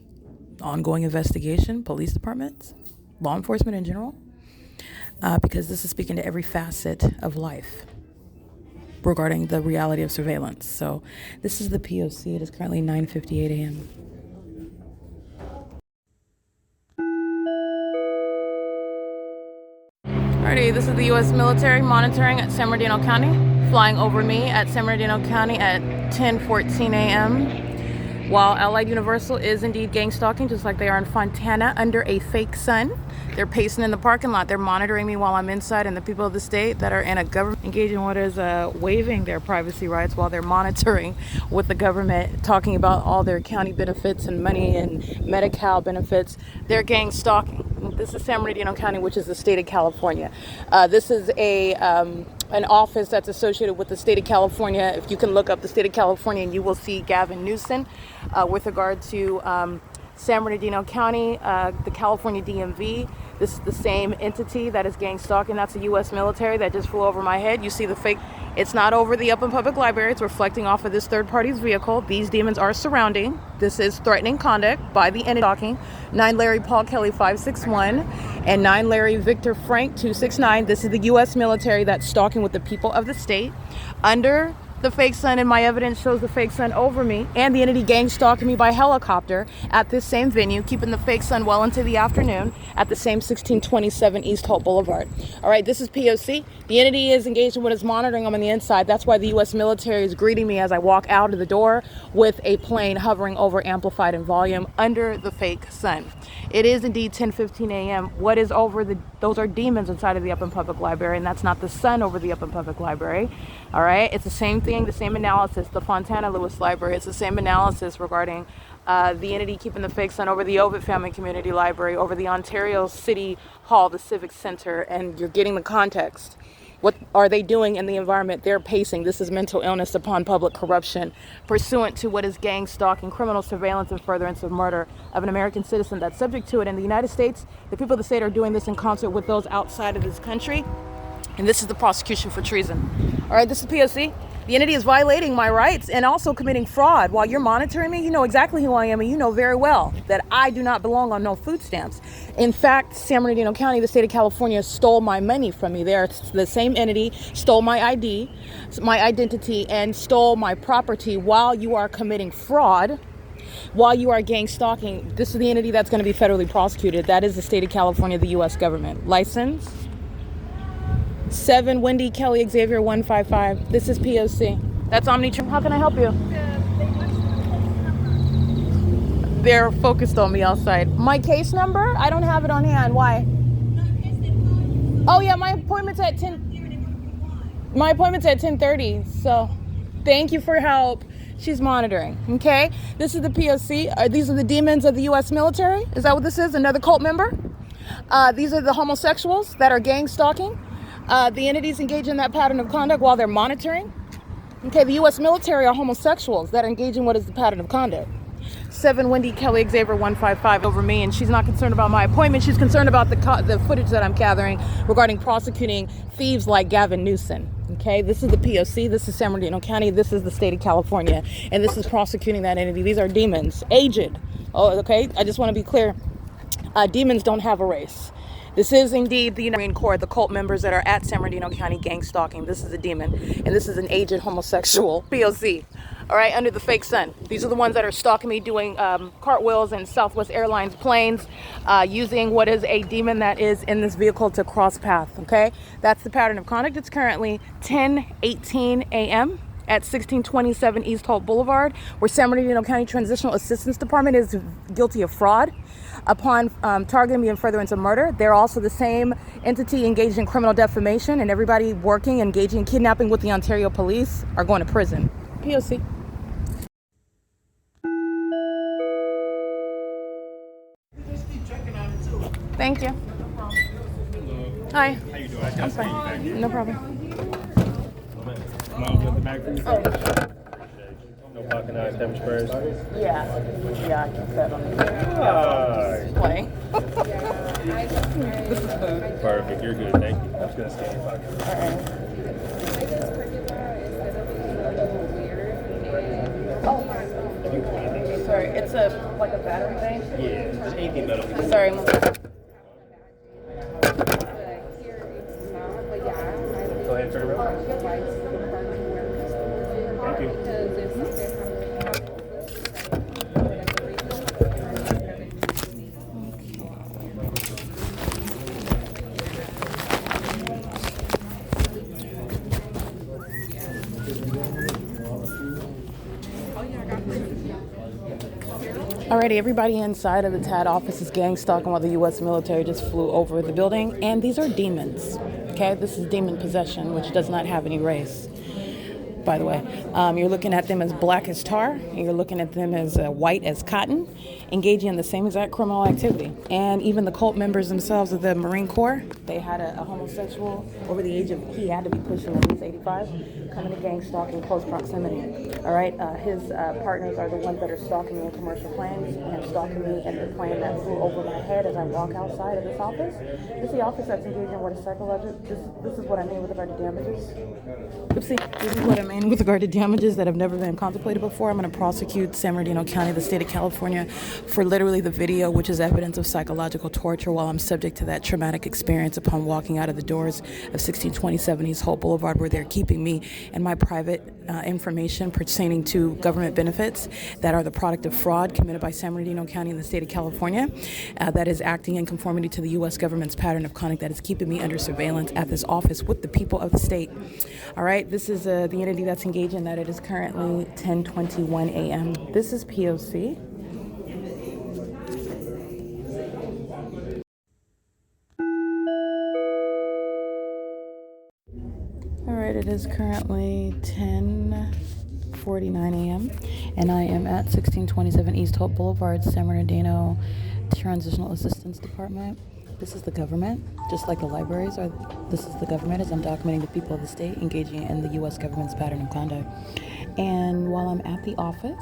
ongoing investigation, police departments, law enforcement in general, because this is speaking to every facet of life regarding the reality of surveillance. So this is the P.O.C. It is currently 9:58 a.m. Alrighty, this is the U.S. military monitoring at San Bernardino County, flying over me at San Bernardino County at 10:14 a.m. While Allied Universal is indeed gang stalking, just like they are in Fontana, under a fake sun. They're pacing in the parking lot. They're monitoring me while I'm inside, and the people of the state that are in a government engaged in what is waiving their privacy rights while they're monitoring with the government, talking about all their county benefits and money and Medi-Cal benefits. They're gang stalking. This is San Bernardino County, which is the state of California. This is an office that's associated with the state of California. If you can look up the state of California, and you will see Gavin Newsom with regard to San Bernardino County, the California DMV. This is the same entity that is gang stalking. That's the U.S. military that just flew over my head. You see the fake. It's not over the Upland Public Library. It's reflecting off of this third party's vehicle. These demons are surrounding. This is threatening conduct by the entity stalking. 9 Larry Paul Kelly 561 and 9 Larry Victor Frank 269. This is the U.S. military that's stalking with the people of the state under the fake sun, and my evidence shows the fake sun over me, and the entity gang stalking me by helicopter at this same venue, keeping the fake sun well into the afternoon at the same 1627 East Holt Boulevard. All right, this is P.O.C. The entity is engaged in what is monitoring them on the inside. That's why the U.S. military is greeting me as I walk out of the door with a plane hovering over, amplified in volume, under the fake sun. It is indeed 10:15 a.m. What is over those are demons inside of the Upland Public Library, and that's not the sun over the Upland Public Library. All right, it's the same thing, the same analysis. The Fontana Lewis Library, it's the same analysis regarding the entity keeping the fake sun over the OVITT Family Community Library, over the Ontario City Hall, the Civic Center, and you're getting the context. What are they doing in the environment? They're pacing. This is mental illness upon public corruption, pursuant to what is gang stalking, criminal surveillance, and furtherance of murder of an American citizen that's subject to it. In the United States, the people of the state are doing this in concert with those outside of this country, and this is the prosecution for treason. All right, this is P.O.C. The entity is violating my rights and also committing fraud. While you're monitoring me, you know exactly who I am, and you know very well that I do not belong on no food stamps. In fact, San Bernardino County, the state of California, stole my money from me. They are the same entity, stole my ID, my identity, and stole my property while you are committing fraud, while you are gang stalking. This is the entity that's going to be federally prosecuted. That is the state of California, the U.S. government. License. 7 Wendy Kelly Xavier 155. This is P.O.C. That's Omnitron. How can I help you? They're focused on me outside. My case number? I don't have it on hand. Why? Oh yeah, my appointment's at 10. My appointment's at 10:30. So, thank you for your help. She's monitoring. Okay. This is the P.O.C. These are the demons of the U.S. military. Is that what this is? Another cult member? These are the homosexuals that are gang stalking. The entities engage in that pattern of conduct while they're monitoring. Okay, the U.S. military are homosexuals that engage in what is the pattern of conduct. 7 Wendy Kelly Xavier 155 over me, and she's not concerned about my appointment. She's concerned about the footage that I'm gathering regarding prosecuting thieves like Gavin Newsom. Okay, this is the P.O.C. This is San Bernardino County. This is the state of California, and this is prosecuting that entity. These are demons, aged. Oh, okay. I just want to be clear. Demons don't have a race. This is indeed the Marine Corps, the cult members that are at San Bernardino County gang stalking. This is a demon, and this is an aged homosexual, P.O.C. All right, under the fake sun. These are the ones that are stalking me, doing cartwheels in Southwest Airlines planes, using what is a demon that is in this vehicle to cross path, okay? That's the pattern of conduct. It's currently 10:18 a.m. at 1627 East Holt Boulevard, where San Bernardino County Transitional Assistance Department is guilty of fraud upon targeting me in furtherance of murder. They're also the same entity engaged in criminal defamation, and everybody working, engaging in kidnapping with the Ontario police are going to prison. P.O.C. Thank you. Hi. How you doing? I'm fine. No problem. Come on, put the bag for you. No blocking eyes, damage prayers. Yeah, I can set on the Alright. playing. This is food. Perfect, you're good, thank you. I'm just gonna scan your pocket. Alright. Oh, sorry. It's like a battery bank. Yeah, just anything metal. Sorry. Go ahead and turn around. Thank you. Alrighty, everybody inside of the TAD office is gang stalking while the U.S. military just flew over the building. And these are demons. Okay, this is demon possession, which does not have any race, by the way. You're looking at them as black as tar, and you're looking at them as white as cotton, engaging in the same exact criminal activity. And even the cult members themselves of the Marine Corps, they had a homosexual over the age of, he had to be pushing at least 85, coming to gang stalking close proximity. All right, his partners are the ones that are stalking me in commercial planes and stalking me in the plane that flew over my head as I walk outside of this office. This is the office that's engaged in what is psychological. This is what I mean with regard to damages. Oopsie, this is what I mean with regard to damages that have never been contemplated before. I'm going to prosecute San Bernardino County, the state of California, for literally the video, which is evidence of psychological torture while I'm subject to that traumatic experience upon walking out of the doors of 1627 East Holt Boulevard, where they're keeping me and my private information pertaining to government benefits that are the product of fraud committed by San Bernardino County in the state of California, that is acting in conformity to the U.S. government's pattern of conduct that is keeping me under surveillance at this office with the people of the state. All right, this is the entity that's engaged in that. It is currently 10:21 a.m. This is P.O.C. All right, it is currently 10:49 a.m. and I am at 1627 East Hope Boulevard, San Bernardino Transitional Assistance Department. This is the government, just like the libraries are. This is the government as I'm documenting the people of the state engaging in the U.S. government's pattern of conduct. And while I'm at the office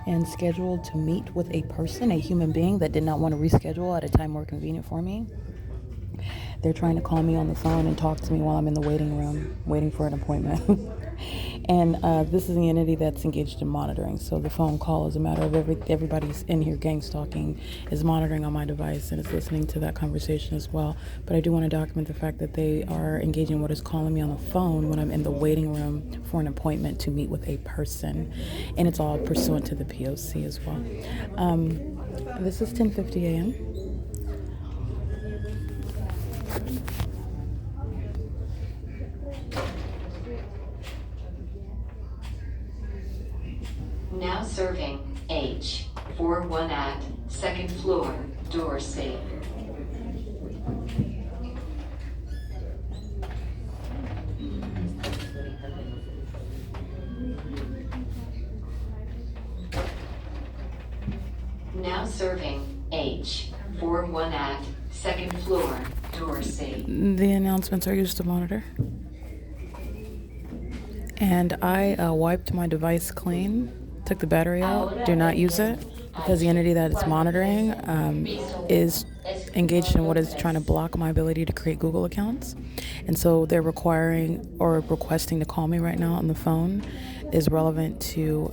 and scheduled to meet with a person, a human being that did not want to reschedule at a time more convenient for me, they're trying to call me on the phone and talk to me while I'm in the waiting room, waiting for an appointment. And this is the entity that's engaged in monitoring. So the phone call is a matter of everybody's in here gang stalking is monitoring on my device and is listening to that conversation as well. But I do want to document the fact that they are engaging what is calling me on the phone when I'm in the waiting room for an appointment to meet with a person. And it's all pursuant to the P.O.C. as well. This is 10:50 a.m. floor, door C. Now serving H. 4-1 at second floor, door C. The announcements are used to monitor. And I wiped my device clean, took the battery out, do not use it, because the entity that it's monitoring is engaged in what is trying to block my ability to create Google accounts. And so they're requiring or requesting to call me right now on the phone is relevant to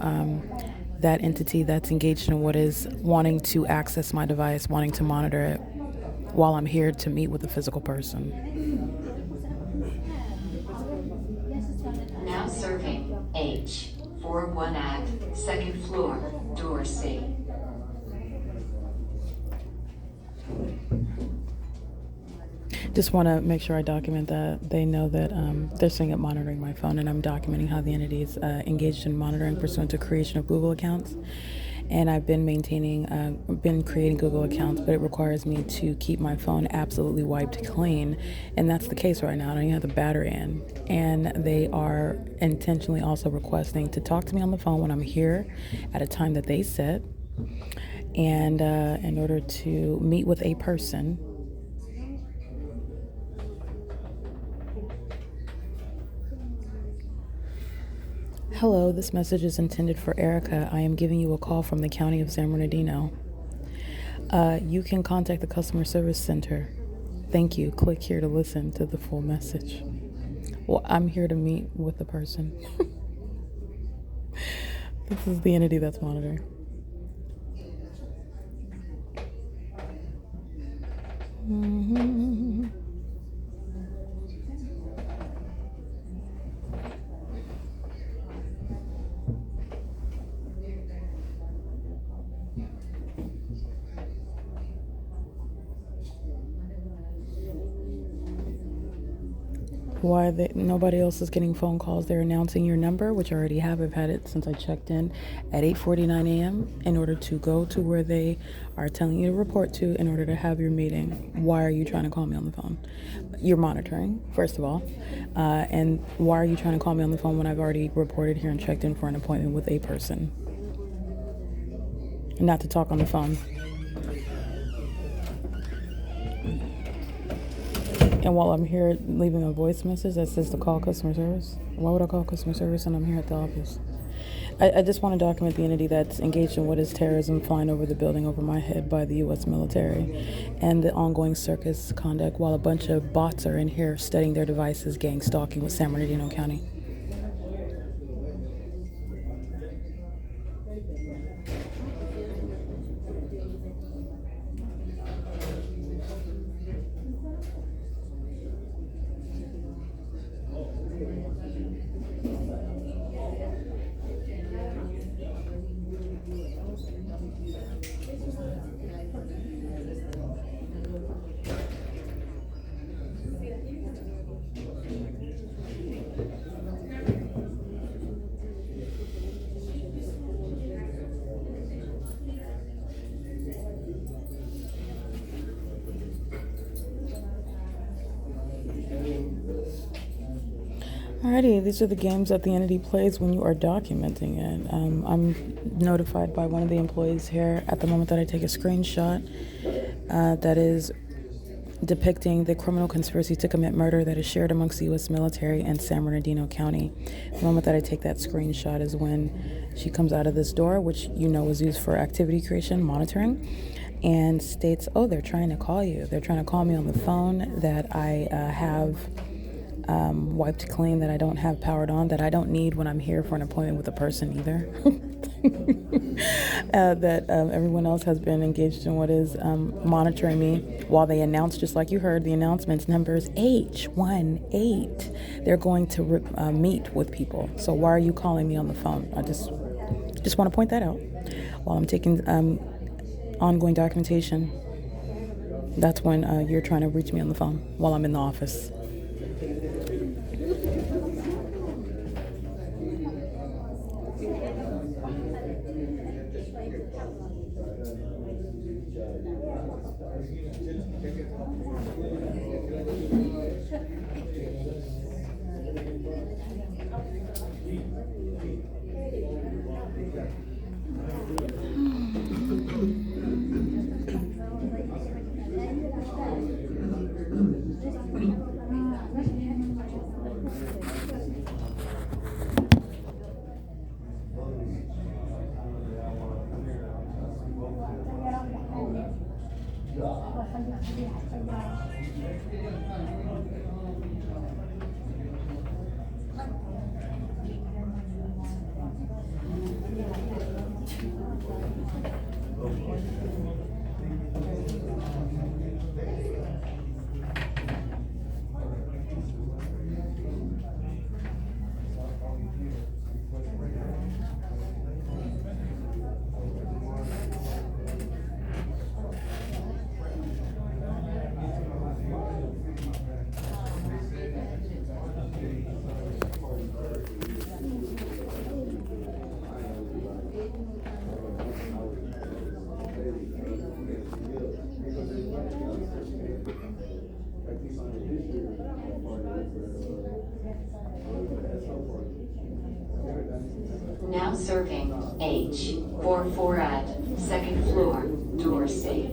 that entity that's engaged in what is wanting to access my device, wanting to monitor it while I'm here to meet with a physical person. Now serving H. 4-1 at second floor, door C. Just want to make sure I document that they know that they're saying it monitoring my phone, and I'm documenting how the entity is engaged in monitoring pursuant to creation of Google accounts. And I've been creating Google accounts, but it requires me to keep my phone absolutely wiped clean. And that's the case right now. I don't even have the battery in. And they are intentionally also requesting to talk to me on the phone when I'm here at a time that they set. And in order to meet with a person. Hello, this message is intended for Erica. I am giving you a call from the County of San Bernardino. You can contact the customer service center. Thank you. Click here to listen to the full message. Well, I'm here to meet with the person. This is the entity that's monitoring. Mm-hmm. Why nobody else is getting phone calls? They're announcing your number, which I already have. I've had it since I checked in at 8:49 a.m. in order to go to where they are telling you to report to in order to have your meeting. Why are you trying to call me on the phone? You're monitoring, first of all. And why are you trying to call me on the phone when I've already reported here and checked in for an appointment with a person? Not to talk on the phone. And while I'm here leaving a voice message that says to call customer service, why would I call customer service when I'm here at the office? I just want to document the entity that's engaged in what is terrorism flying over the building over my head by the U.S. military and the ongoing circus conduct while a bunch of bots are in here studying their devices, gang stalking with San Bernardino County. Alrighty, these are the games that the entity plays when you are documenting it. I'm notified by one of the employees here at the moment that I take a screenshot that is depicting the criminal conspiracy to commit murder that is shared amongst the U.S. military and San Bernardino County. The moment that I take that screenshot is when she comes out of this door, which you know is used for activity creation, monitoring, and states, oh, they're trying to call you. They're trying to call me on the phone that I have wiped clean, that I don't have powered on, that I don't need when I'm here for an appointment with a person either. That everyone else has been engaged in what is monitoring me while they announce, just like you heard, the announcements, numbers H18. They're going to meet with people. So why are you calling me on the phone? I just want to point that out while I'm taking ongoing documentation. That's when you're trying to reach me on the phone while I'm in the office. Now serving H44 at second floor, door safe.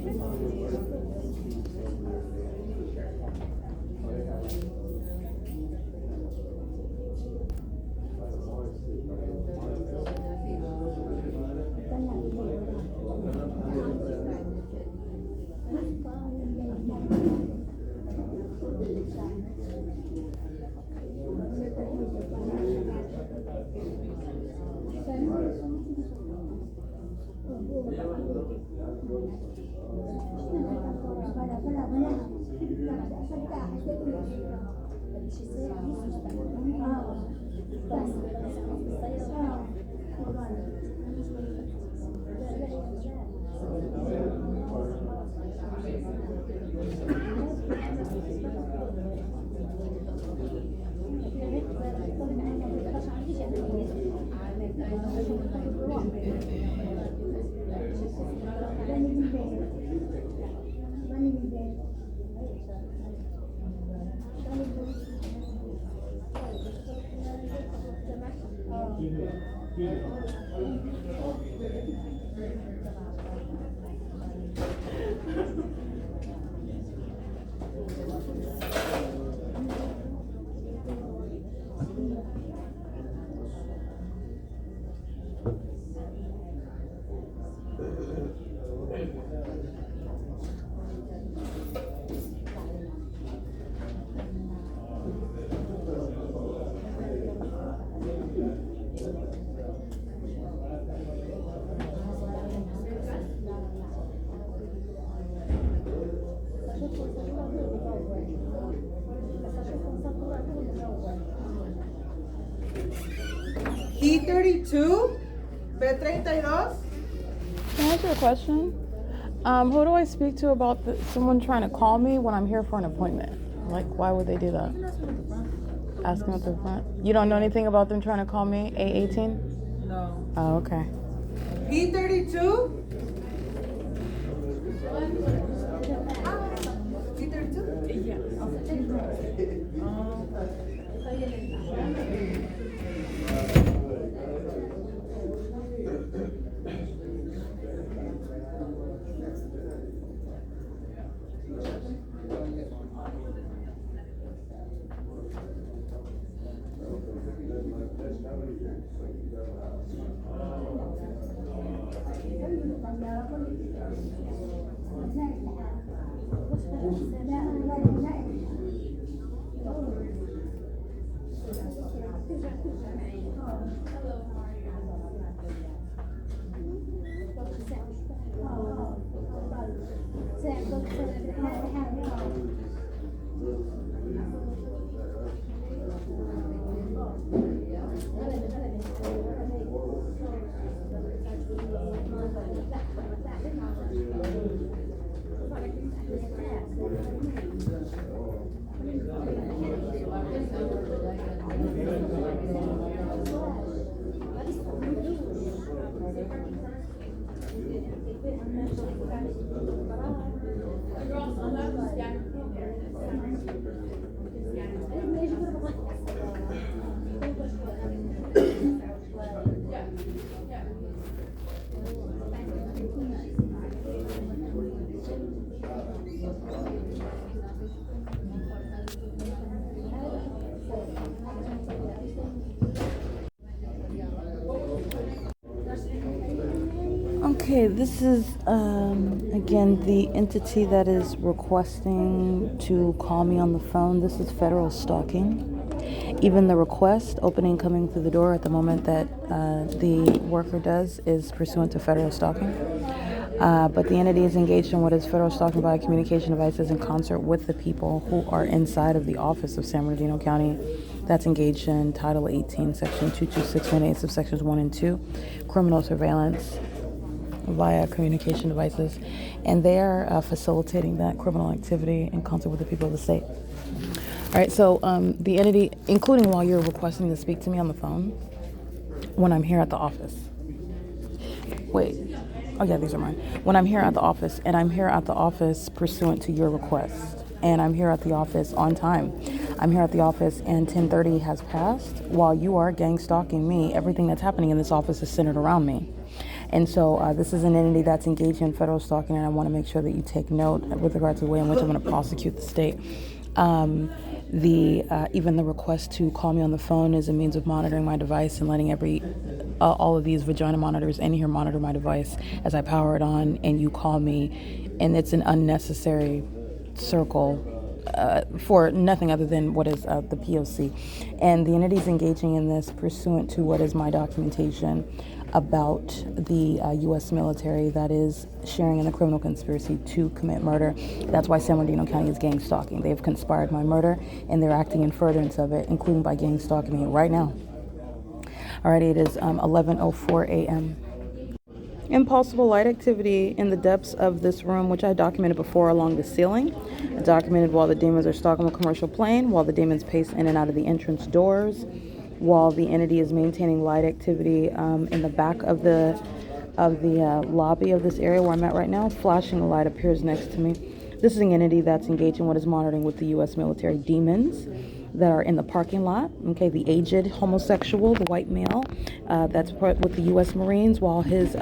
P32, B32. Can I ask you a question? Who do I speak to about someone trying to call me when I'm here for an appointment? Like, why would they do that? Ask them at the front. You don't know anything about them trying to call me? A18? No. Oh, okay. P32? P32? Yeah. Okay, this is again the entity that is requesting to call me on the phone. This is federal stalking. Even the request, opening, coming through the door at the moment that the worker does is pursuant to federal stalking. But the entity is engaged in what is federal stalking by communication devices in concert with the people who are inside of the office of San Bernardino County. That's engaged in Title 18, Section 22618, subsections 1 and 2, criminal surveillance via communication devices, and they are facilitating that criminal activity in concert with the people of the state. All right, so the entity, including while you're requesting to speak to me on the phone, when I'm here at the office. Wait, oh yeah, these are mine. When I'm here at the office, and I'm here at the office pursuant to your request, and I'm here at the office on time. I'm here at the office and 10:30 has passed. While you are gang stalking me, everything that's happening in this office is centered around me. And so this is an entity that's engaged in federal stalking, and I want to make sure that you take note with regard to the way in which I'm going to prosecute the state. Even the request to call me on the phone is a means of monitoring my device and letting all of these vagina monitors in here monitor my device as I power it on and you call me, and it's an unnecessary circle for nothing other than what is the P.O.C. And the entity is engaging in this pursuant to what is my documentation about the U.S. military that is sharing in the criminal conspiracy to commit murder. That's why San Bernardino County is gang stalking. They've conspired my murder, and they're acting in furtherance of it, including by gang stalking me right now. Alrighty, it is 11:04 a.m. Impossible light activity in the depths of this room, which I documented before along the ceiling. I documented while the demons are stalking a commercial plane, while the demons pace in and out of the entrance doors, while the entity is maintaining light activity in the back of the lobby of this area where I'm at right now. Flashing light appears next to me. This is an entity that's engaged in what is monitoring with the U.S. military demons that are in the parking lot. Okay, the aged homosexual, the white male, that's with the U.S. Marines, while his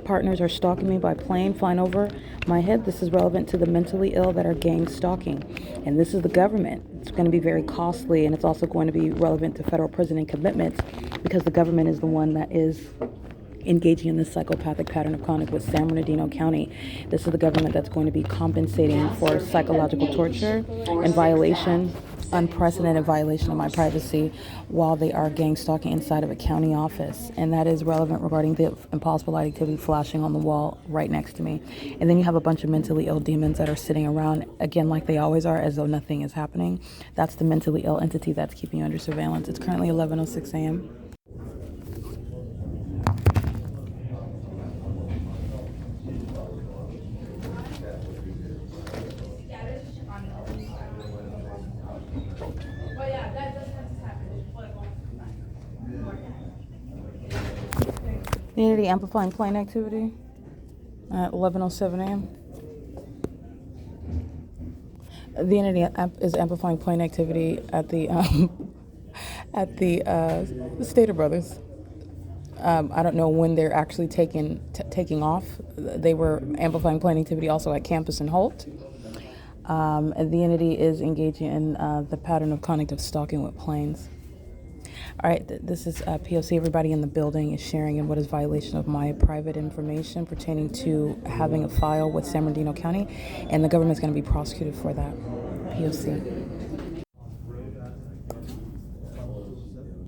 partners are stalking me by plane flying over my head. This is relevant to the mentally ill that are gang stalking, and this is the government. It's going to be very costly, and it's also going to be relevant to federal prison and commitments because the government is the one that is engaging in this psychopathic pattern of conduct with San Bernardino County. This is the government that's going to be compensating for psychological torture and violation, unprecedented violation of my privacy while they are gang stalking inside of a county office. And that is relevant regarding the impossible light activity flashing on the wall right next to me. And then you have a bunch of mentally ill demons that are sitting around, again, like they always are, as though nothing is happening. That's the mentally ill entity that's keeping you under surveillance. It's currently 11:06 a.m. The entity amplifying plane activity at 11:07 a.m. The entity is amplifying plane activity at the Stater Brothers. I don't know when they're actually taking off. They were amplifying plane activity also at campus in HOLT. And the entity is engaging in the pattern of conduct of stalking with planes. All right, this is P.O.C. Everybody in the building is sharing in what is violation of my private information pertaining to having a file with San Bernardino County, and the government is going to be prosecuted for that. P.O.C.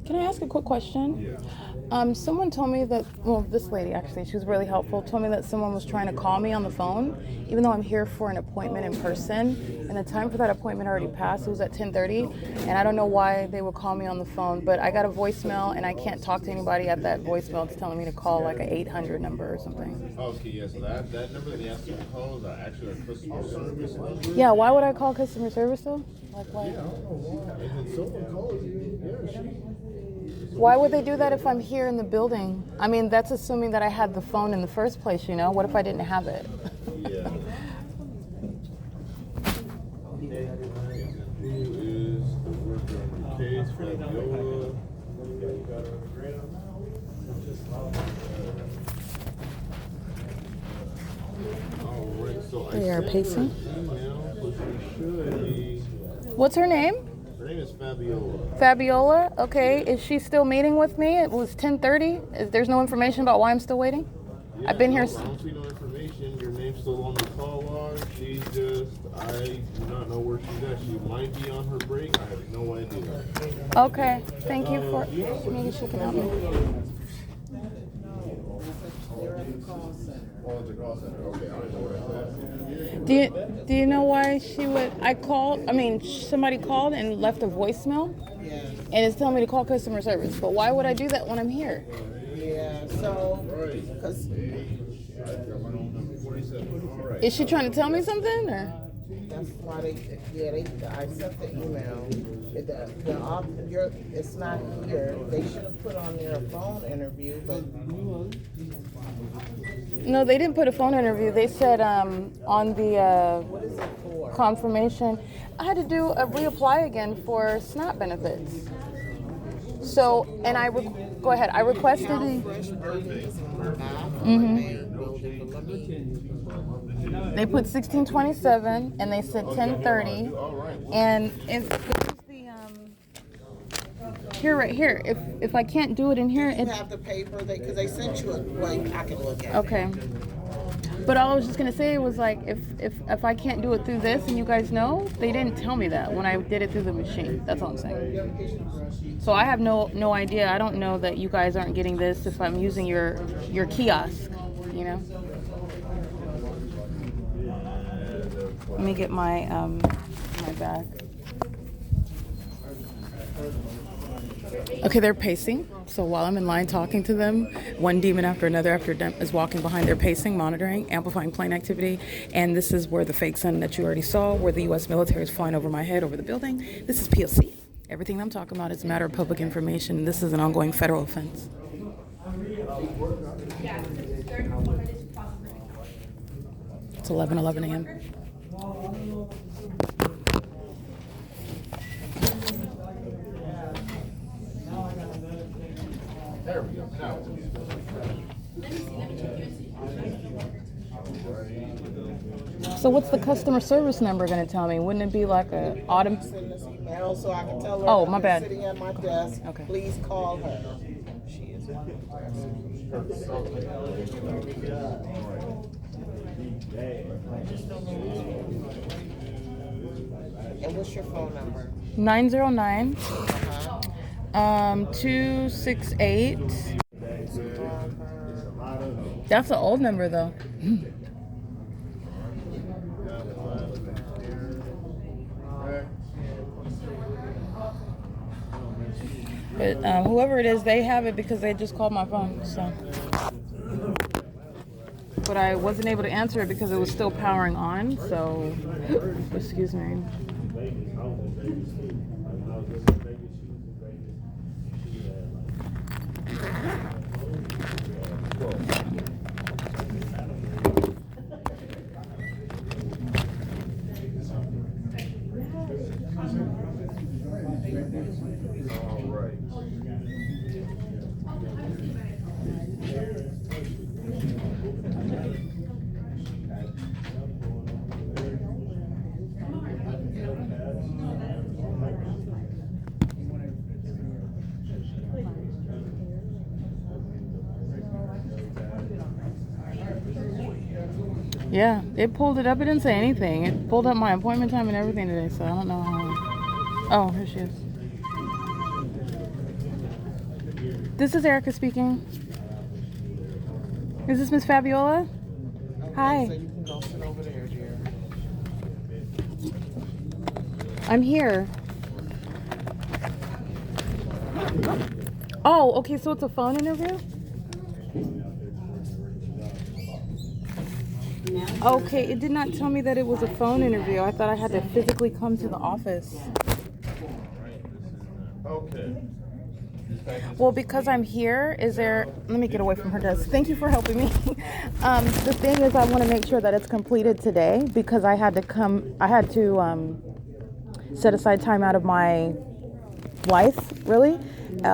Can I ask a quick question? Someone told me that, well, this lady actually, she was really helpful, told me that someone was trying to call me on the phone, even though I'm here for an appointment in person, and the time for that appointment already passed. It was at 10:30, and I don't know why they would call me on the phone, but I got a voicemail, and I can't talk to anybody at that voicemail. It's telling me to call like an 800 number or something. Okay, yeah, so that number that you asked me to call is actually our customer service number. Yeah, why would I call customer service though? Like why? Yeah, I don't know why. And then someone calls you, yeah, Why would they do that if I'm here in the building? I mean, that's assuming that I had the phone in the first place, you know? What if I didn't have it? Yeah. Who is the worker on the case? Fabiola. All right, so They are pacing. Email, which we should be. What's her name? Her name is Fabiola. Fabiola? Okay. Is she still meeting with me? It was 10:30. There's no information about why I'm still waiting? I've been here. I don't see no information. Your name's still on the call log. She's just, I do not know where she's at. She might be on her break. I have no idea. Okay, thank you for, maybe she can help me. Oh, it's a call center. Okay, I don't know where that's at. Do you know why she would, somebody called and left a voicemail? Yeah. And it's telling me to call customer service, but why would I do that when I'm here? Yeah, so, because I've got my own number, 47. All right. Is she trying to tell me something, or? that's why I sent the email. It's not here. They should have put on their phone interview, but No, they didn't put a phone interview. They said on the what is it for? confirmation, I had to do a reapply again for SNAP benefits. So, and go ahead. I requested the. They put 1627 and they said 1030, and if the here, right here, if I can't do it in here, You have the paper because they sent you a link. I can look at. okay. But all I was just gonna say was like, if I can't do it through this, and you guys know, they didn't tell me that when I did it through the machine. That's all I'm saying. So I have no idea. I don't know that you guys aren't getting this if I'm using your kiosk. You know. Let me get my my bag. Okay, they're pacing. So while I'm in line talking to them, one demon after another is walking behind. They're pacing, monitoring, amplifying plane activity. And this is where the fake sun that you already saw, where the U.S. military is flying over my head, over the building. This is P.O.C. Everything I'm talking about is a matter of public information. This is an ongoing federal offense. It's 11:11 a.m. There we go. Now. So what's the customer service number going to tell me? Wouldn't it be like a autumn? Send this email so I can tell her. Oh, that my I'm bad. Sitting at my desk. Okay. Please call her. She is on And what's your phone number? 909 268. That's an old number though. But whoever it is, they have it because they just called my phone. So, but I wasn't able to answer it because it was still powering on. So, excuse me. Yeah, it pulled it up. It didn't say anything. It pulled up my appointment time and everything today, so I don't know how. Oh, here she is. This is Erica speaking. Is this Miss Fabiola? Hi. So you can go sit over there, dear. I'm here. Oh, okay, so it's a phone interview? Okay, it did not tell me that it was a phone interview. I thought I had to physically come to the office. Okay. Well, because I'm here, let me get away from her desk. Thank you for helping me. The thing is, I want to make sure that it's completed today because I had to set aside time out of my life, really,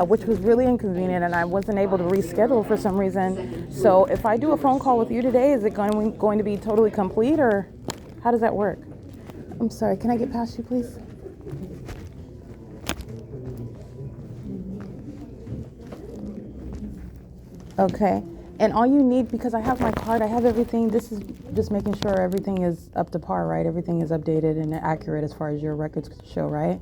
which was really inconvenient, and I wasn't able to reschedule for some reason. So if I do a phone call with you today, is it going to be totally complete, or how does that work? I'm sorry, can I get past you, please? Okay. And all you need, because I have my card, I have everything. This is just making sure everything is up to par, right? Everything is updated and accurate as far as your records show, right?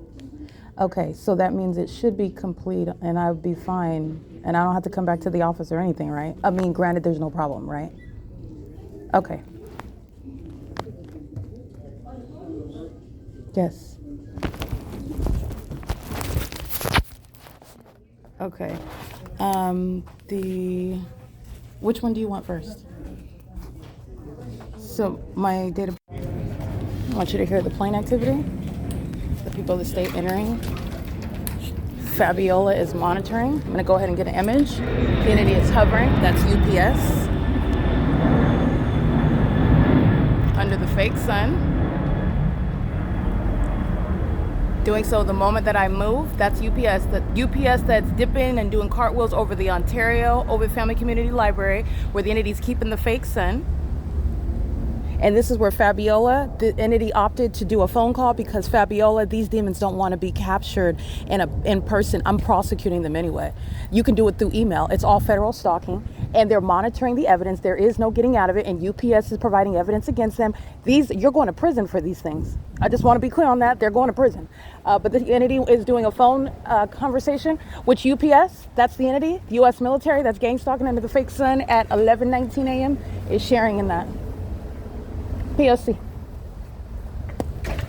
Okay, so that means it should be complete and I'll be fine. And I don't have to come back to the office or anything, right? I mean, granted, there's no problem, right? Okay. Yes. Okay. Which one do you want first? So my data, I want you to hear the plane activity. The people of the state entering. Fabiola is monitoring. I'm gonna go ahead and get an image. The entity is hovering, that's UPS. Under the fake sun. Doing so the moment that I move, that's UPS. The UPS that's dipping and doing cartwheels over the Ontario OVITT Family Community Library, where the entity's keeping the fake sun. And this is where Fabiola, the entity, opted to do a phone call because Fabiola, these demons don't want to be captured in person. I'm prosecuting them anyway. You can do it through email. It's all federal stalking, and they're monitoring the evidence. There is no getting out of it, and UPS is providing evidence against them. You're going to prison for these things. I just want to be clear on that. They're going to prison. But the entity is doing a phone conversation, which UPS, that's the entity, the U.S. military, that's gang stalking under the fake sun at 11:19 a.m. is sharing in that. P.O.C.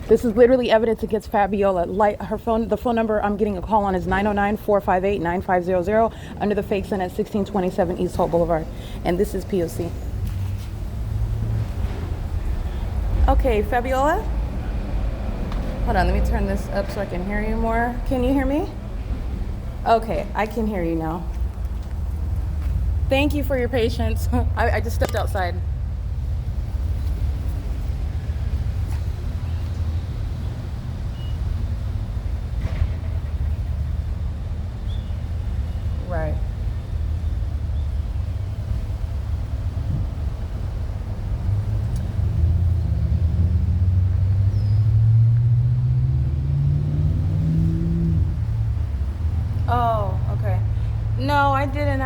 This is literally evidence against Fabiola. The phone number I'm getting a call on is 909-458-9500 under the fake sun at 1627 East Holt Boulevard. And this is P.O.C. Okay, Fabiola. Hold on, let me turn this up so I can hear you more. Can you hear me? Okay, I can hear you now. Thank you for your patience. I just stepped outside. Right. Oh, okay. No, I didn't.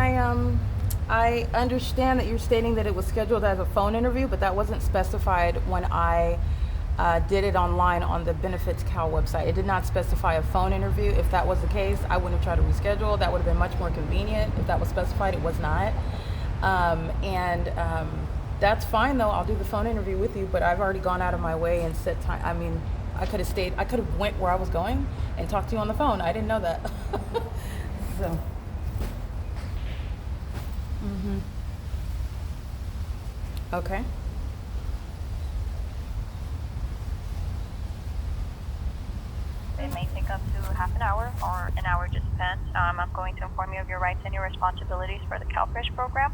I understand that you're stating that it was scheduled as a phone interview, but that wasn't specified when I did it online on the Benefits Cal website. It did not specify a phone interview. If that was the case, I wouldn't have tried to reschedule. That would have been much more convenient if that was specified. It was not. That's fine though. I'll do the phone interview with you, but I've already gone out of my way and set time. I mean, I could have went where I was going and talked to you on the phone. I didn't know that. So. Okay. It may take up to half an hour or an hour, just depends. I'm going to inform you of your rights and your responsibilities for the CalFresh program.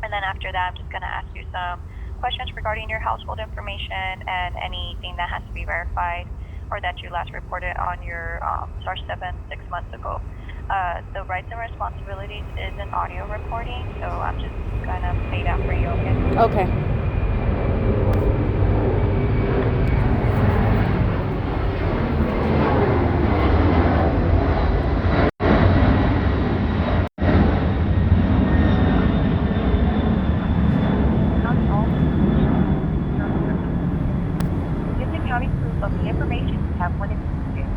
And then after that, I'm just going to ask you some questions regarding your household information and anything that has to be verified or that you last reported on your SAR 7 6 months ago. The rights and responsibilities is an audio recording, so I'm just going to play that for you, okay? Okay. Give the county proof of the information you have when it's needed.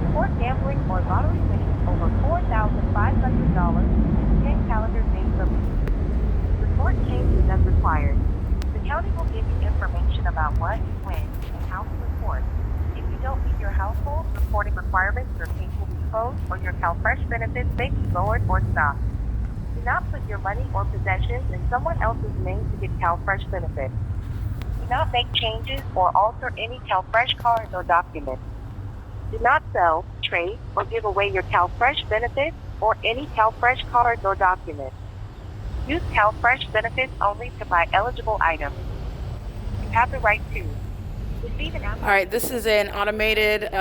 Report gambling or lottery winnings over $4,500 in 10 calendar days of report changes as required. The county will give you information about what, when, and how to report. If you don't meet your household reporting requirements, your case will be closed or your CalFresh benefits may be lowered or stopped. Do not put your money or possessions in someone else's name to get CalFresh benefits. Do not make changes or alter any CalFresh cards or documents. Do not sell, trade, or give away your CalFresh benefits or any CalFresh cards or documents. Use CalFresh benefits only to buy eligible items. You have the right to receive an application. All right, this is an automated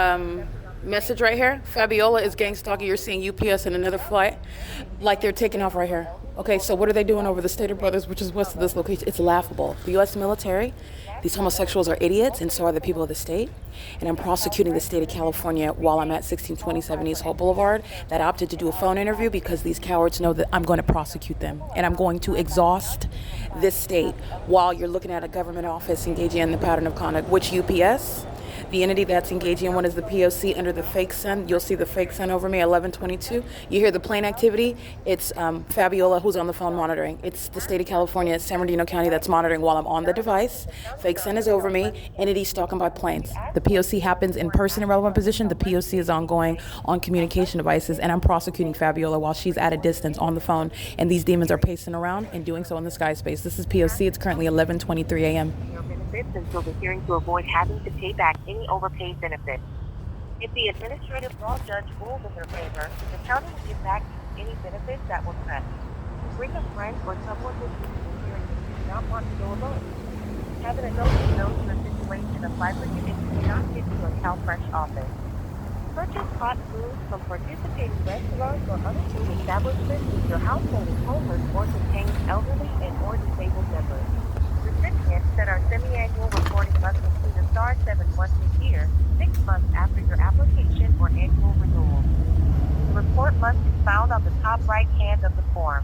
message right here. Fabiola is gang stalking. You're seeing UPS in another flight, like they're taking off right here. Okay, so what are they doing over the Stater Brothers, which is west of this location? It's laughable. The U.S. military, these homosexuals are idiots, and so are the people of the state. And I'm prosecuting the state of California while I'm at 1627 East Holt Boulevard that opted to do a phone interview because these cowards know that I'm going to prosecute them. And I'm going to exhaust this state while you're looking at a government office engaging in the pattern of conduct, which UPS, the entity that's engaging in one is the P.O.C. under the fake sun. You'll see the fake sun over me, 1122. You hear the plane activity. It's Fabiola who's on the phone monitoring. It's the state of California, San Bernardino County that's monitoring while I'm on the device. Fake sun is over me. Entity stalking by planes. The P.O.C. happens in person in relevant position. The P.O.C. is ongoing on communication devices, and I'm prosecuting Fabiola while she's at a distance on the phone, and these demons are pacing around and doing so in the sky space. This is P.O.C. It's currently 11:23 a.m. Until the hearing to avoid having to pay back any overpaid benefits. If the administrative law judge rules in their favor, the county will give back any benefits that were cut. Bring a friend or someone with you to the hearing if you do not want to go alone. Have an adult who knows your situation apply for you if you cannot get to a CalFresh office. Purchase hot food from participating restaurants or other food establishments if your household is homeless or contains elderly and or disabled members. Recipients that are semi-annual reporting must include a Star 7 once a year, 6 months after your application or annual renewal. The report must be found on the top right hand of the form.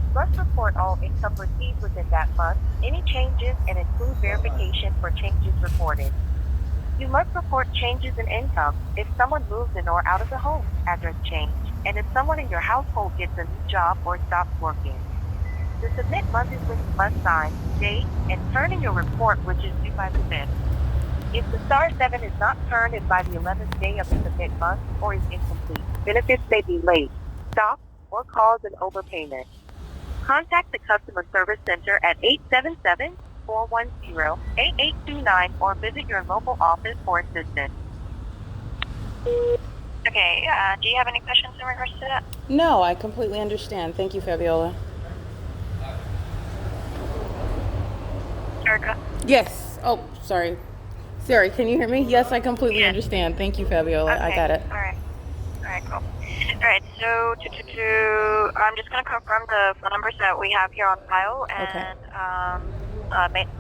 You must report all income received within that month, any changes, and include verification for changes reported. You must report changes in income if someone moves in or out of the home, address change, and if someone in your household gets a new job or stops working. The submit month is when you must sign, date, and turn in your report, which is due by the 5th. If the Star 7 is not turned in by the 11th day of the submit month or is incomplete, benefits may be late, stopped, or cause an overpayment. Contact the Customer Service Center at 877-410-8829 or visit your local office for assistance. Okay, do you have any questions in regards to that? No, I completely understand. Thank you, Fabiola. Erica? Yes. Oh, sorry. Sorry, can you hear me? Yes, I completely understand. Thank you, Fabiola. Okay. I got it. All right, cool. All right, so I'm just going to confirm the phone numbers that we have here on file and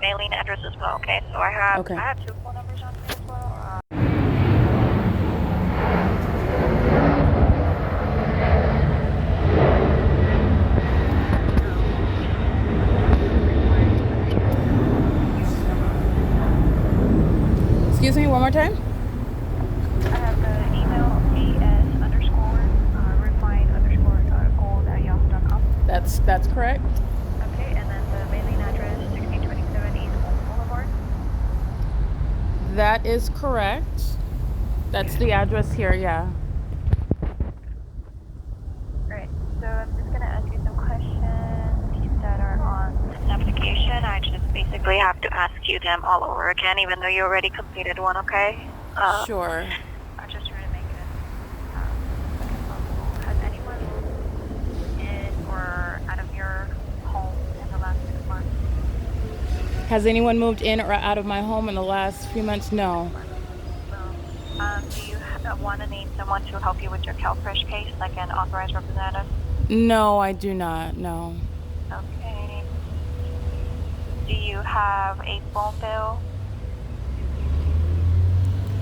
mailing address as well, okay? So I have 2 phone numbers on here as well. Excuse me, one more time? I have the email as_refine_gold@yahoo.com. That's correct. Okay, and then the mailing address 1627 East Holt Boulevard. That is correct. That's the address here, yeah. Right, so I'm just going to ask you some questions that are on this application. I just basically have to ask you them all over again, even though you already completed one, okay? Sure. I'm just trying to make it as possible. Has anyone moved in or out of your home in the last 6 months? Has anyone moved in or out of my home in the last few months? No. Do you want to name someone to help you with your CalFresh case, like an authorized representative? No, I do not. No. Okay. Do you have a phone bill?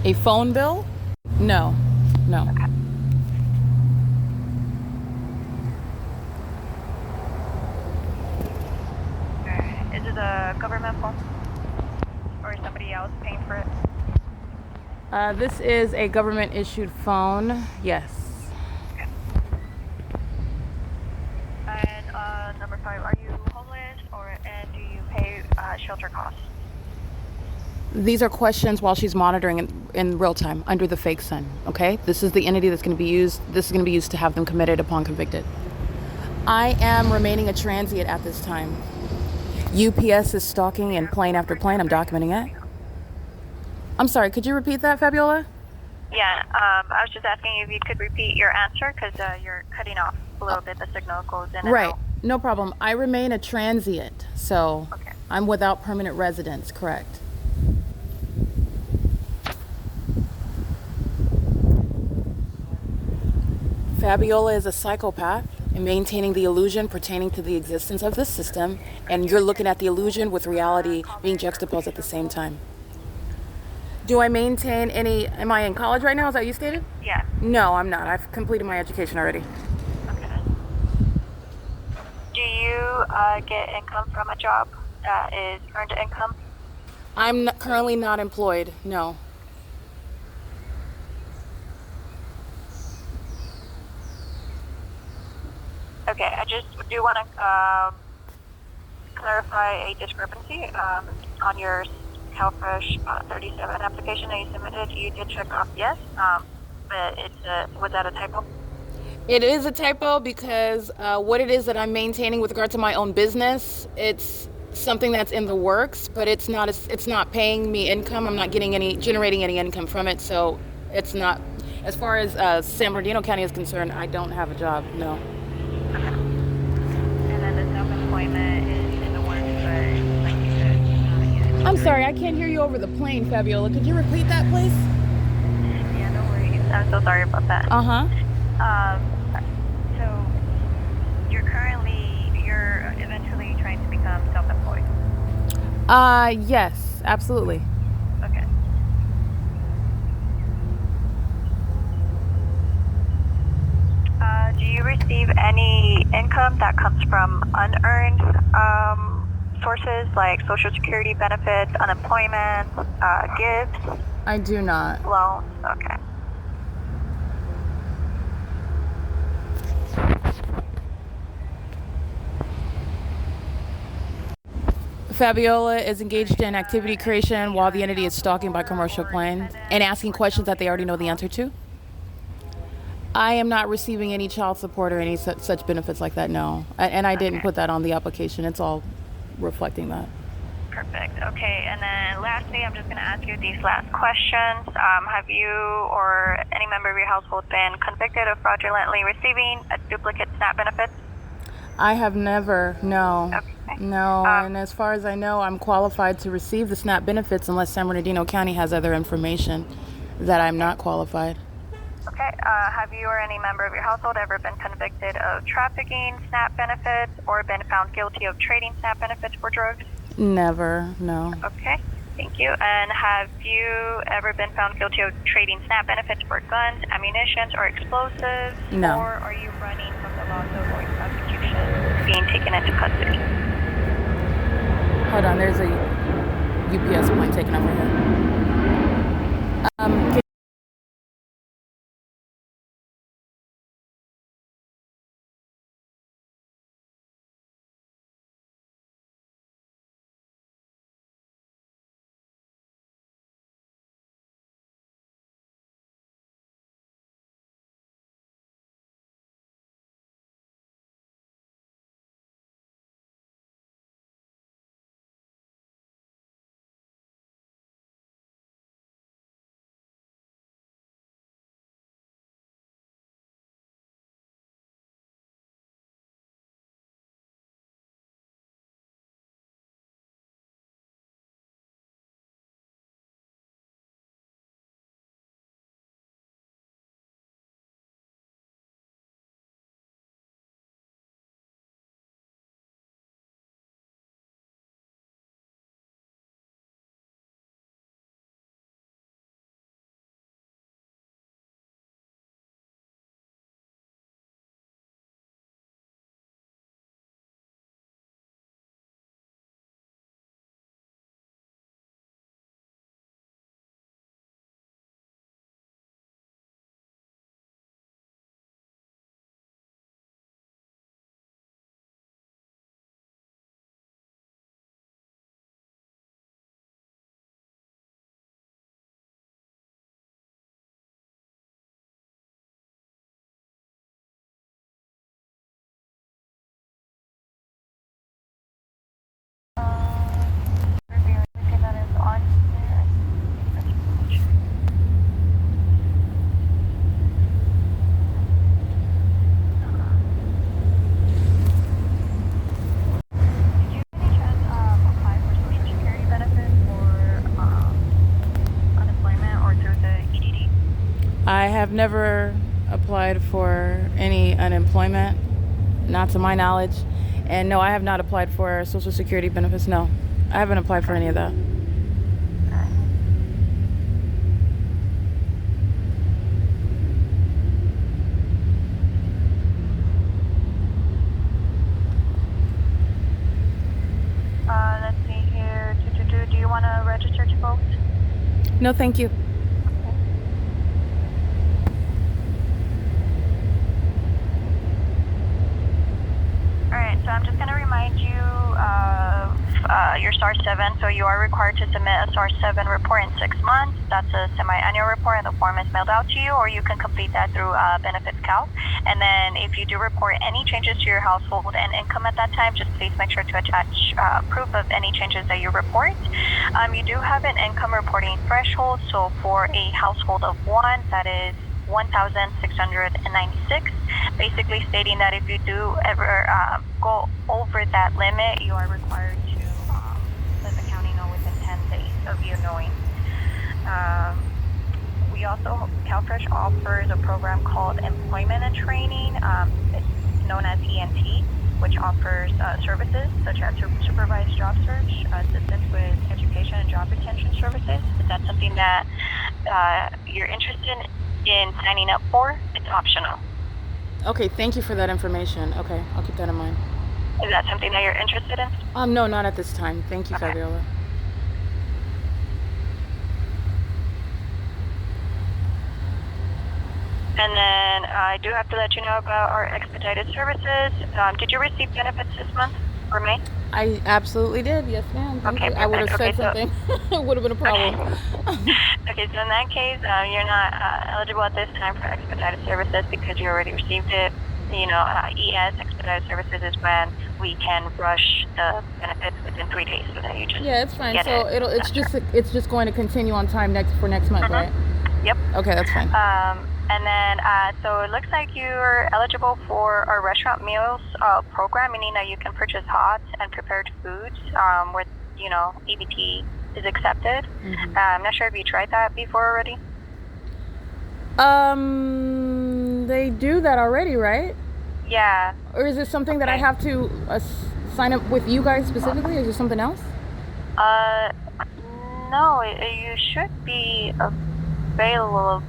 A phone bill? No. No. Okay. Is it a government phone? Or is somebody else paying for it? This is a government-issued phone. Yes. Okay. And number 5, are you homeless and do you pay shelter costs? These are questions while she's monitoring in real time under the fake sun. Okay, this is the entity that's going to be used. This is going to be used to have them committed upon convicted. I am remaining a transient at this time. UPS is stalking in plane after plane. I'm documenting it. I'm sorry. Could you repeat that, Fabiola? Yeah, I was just asking if you could repeat your answer because you're cutting off a little bit. The signal goes in and Right. out. No problem. I remain a transient, so I'm without permanent residence. Correct. Fabiola is a psychopath and maintaining the illusion pertaining to the existence of this system, and you're looking at the illusion with reality being juxtaposed at the same time. Do I maintain any, am I in college right now? Is that what you stated? Yeah. No, I'm not. I've completed my education already. Okay. Do you get income from a job that is earned income? I'm currently not employed, no. Okay, I just do want to clarify a discrepancy on your CalFresh 37 application that you submitted. You did check off yes, but was that a typo? It is a typo because what it is that I'm maintaining with regard to my own business, it's something that's in the works, but it's not paying me income. I'm not generating any income from it, so it's not. As far as San Bernardino County is concerned, I don't have a job, no. Okay. And then the self-employment is in the works, but like you said, I'm sorry, I can't hear you over the plane, Fabiola. Could you repeat that, please? yeah, no worries. I'm so sorry about that. Uh-huh. So you're eventually trying to become self-employed. Yes, absolutely. Okay. Do you receive any income that comes from unearned sources like Social Security benefits, unemployment, gifts, I do not. loans? Okay. Fabiola is engaged in activity creation while the entity is stalking by commercial plane and asking questions that they already know the answer to. I am not receiving any child support or any such benefits like that, no. And I didn't put that on the application. It's all reflecting that. Perfect. Okay, and then lastly, I'm just going to ask you these last questions. Have you or any member of your household been convicted of fraudulently receiving a duplicate SNAP benefits? I have never, no. Okay. No, and as far as I know, I'm qualified to receive the SNAP benefits unless San Bernardino County has other information that I'm not qualified. Okay. Have you or any member of your household ever been convicted of trafficking SNAP benefits or been found guilty of trading SNAP benefits for drugs? Never, no. Okay. Thank you. And have you ever been found guilty of trading SNAP benefits for guns, ammunition, or explosives? No. Or are you running from the law to avoid prosecution, being taken into custody? Hold on, there's a UPS plane taking over here. I have never applied for any unemployment. Not to my knowledge. And no, I have not applied for Social Security benefits. No, I haven't applied for any of that. Let's see here. Do you want to register to vote? No, thank you. Alright, so I'm just going to remind you of your SAR 7. So you are required to submit a SAR 7 report in 6 months. That's a semi-annual report, and the form is mailed out to you, or you can complete that through Benefits Calc. And then if you do report any changes to your household and income at that time, just please make sure to attach proof of any changes that you report. You do have an income reporting threshold, so for a household of 1, that is 1,696, basically stating that if you do ever go over that limit, you are required to let the county know within 10 days of you knowing. We also, CalFresh offers a program called Employment and Training. It's known as ENT, which offers services such as supervised job search, assistance with education and job retention services. Is that something that you're interested in signing up for? It's optional. Okay, thank you for that information. Okay, I'll keep that in mind. Is that something that you're interested in? No, not at this time. Thank you, Okay. Fabiola. And then I do have to let you know about our expedited services. Did you receive benefits this month for May? I absolutely did. Yes, ma'am. Thank Okay, you. I would have perfect. said Okay, something. It would have been a problem. Okay, so in that case, you're not eligible at this time for expedited services because you already received it. You know, ES, expedited services, is when we can rush the benefits within 3 days so that you just Yeah, it's fine. get So it. it's just going to continue on time next month, right? Yep. Okay, that's fine. And then, so it looks like you're eligible for our restaurant meals program, meaning that you can purchase hot and prepared foods with, you know, EBT is accepted. I'm not sure if you tried that before already. They do that already, right? Yeah. Or is it something that I have to sign up with you guys specifically, or is it something else? No, you should be available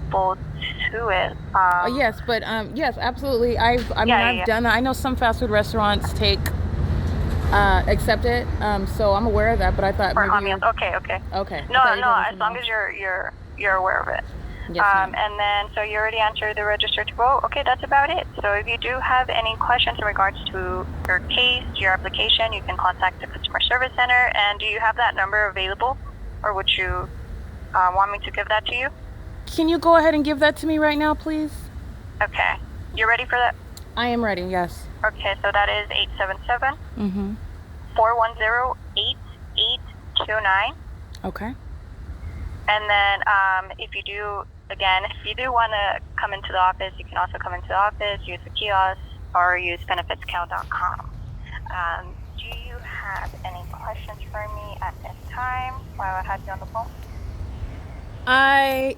to it. Yes, but yes, absolutely. I've done that. I know some fast food restaurants accept it, so I'm aware of that. But I thought for maybe okay. Okay. No, as long as you're aware of it. Yes, ma'am. And then, so you already answered the register to vote. Okay, that's about it. So if you do have any questions in regards to your case, your application, you can contact the customer service center. And do you have that number available, or would you want me to give that to you? Can you go ahead and give that to me right now, please? Okay. You ready for that? I am ready. Yes. Okay, so that is 877-410-8829. Okay. And then if you do want to come into the office, you can also come into the office, use the kiosk, or use benefitscal.com. Do you have any questions for me at this time while I have you on the phone?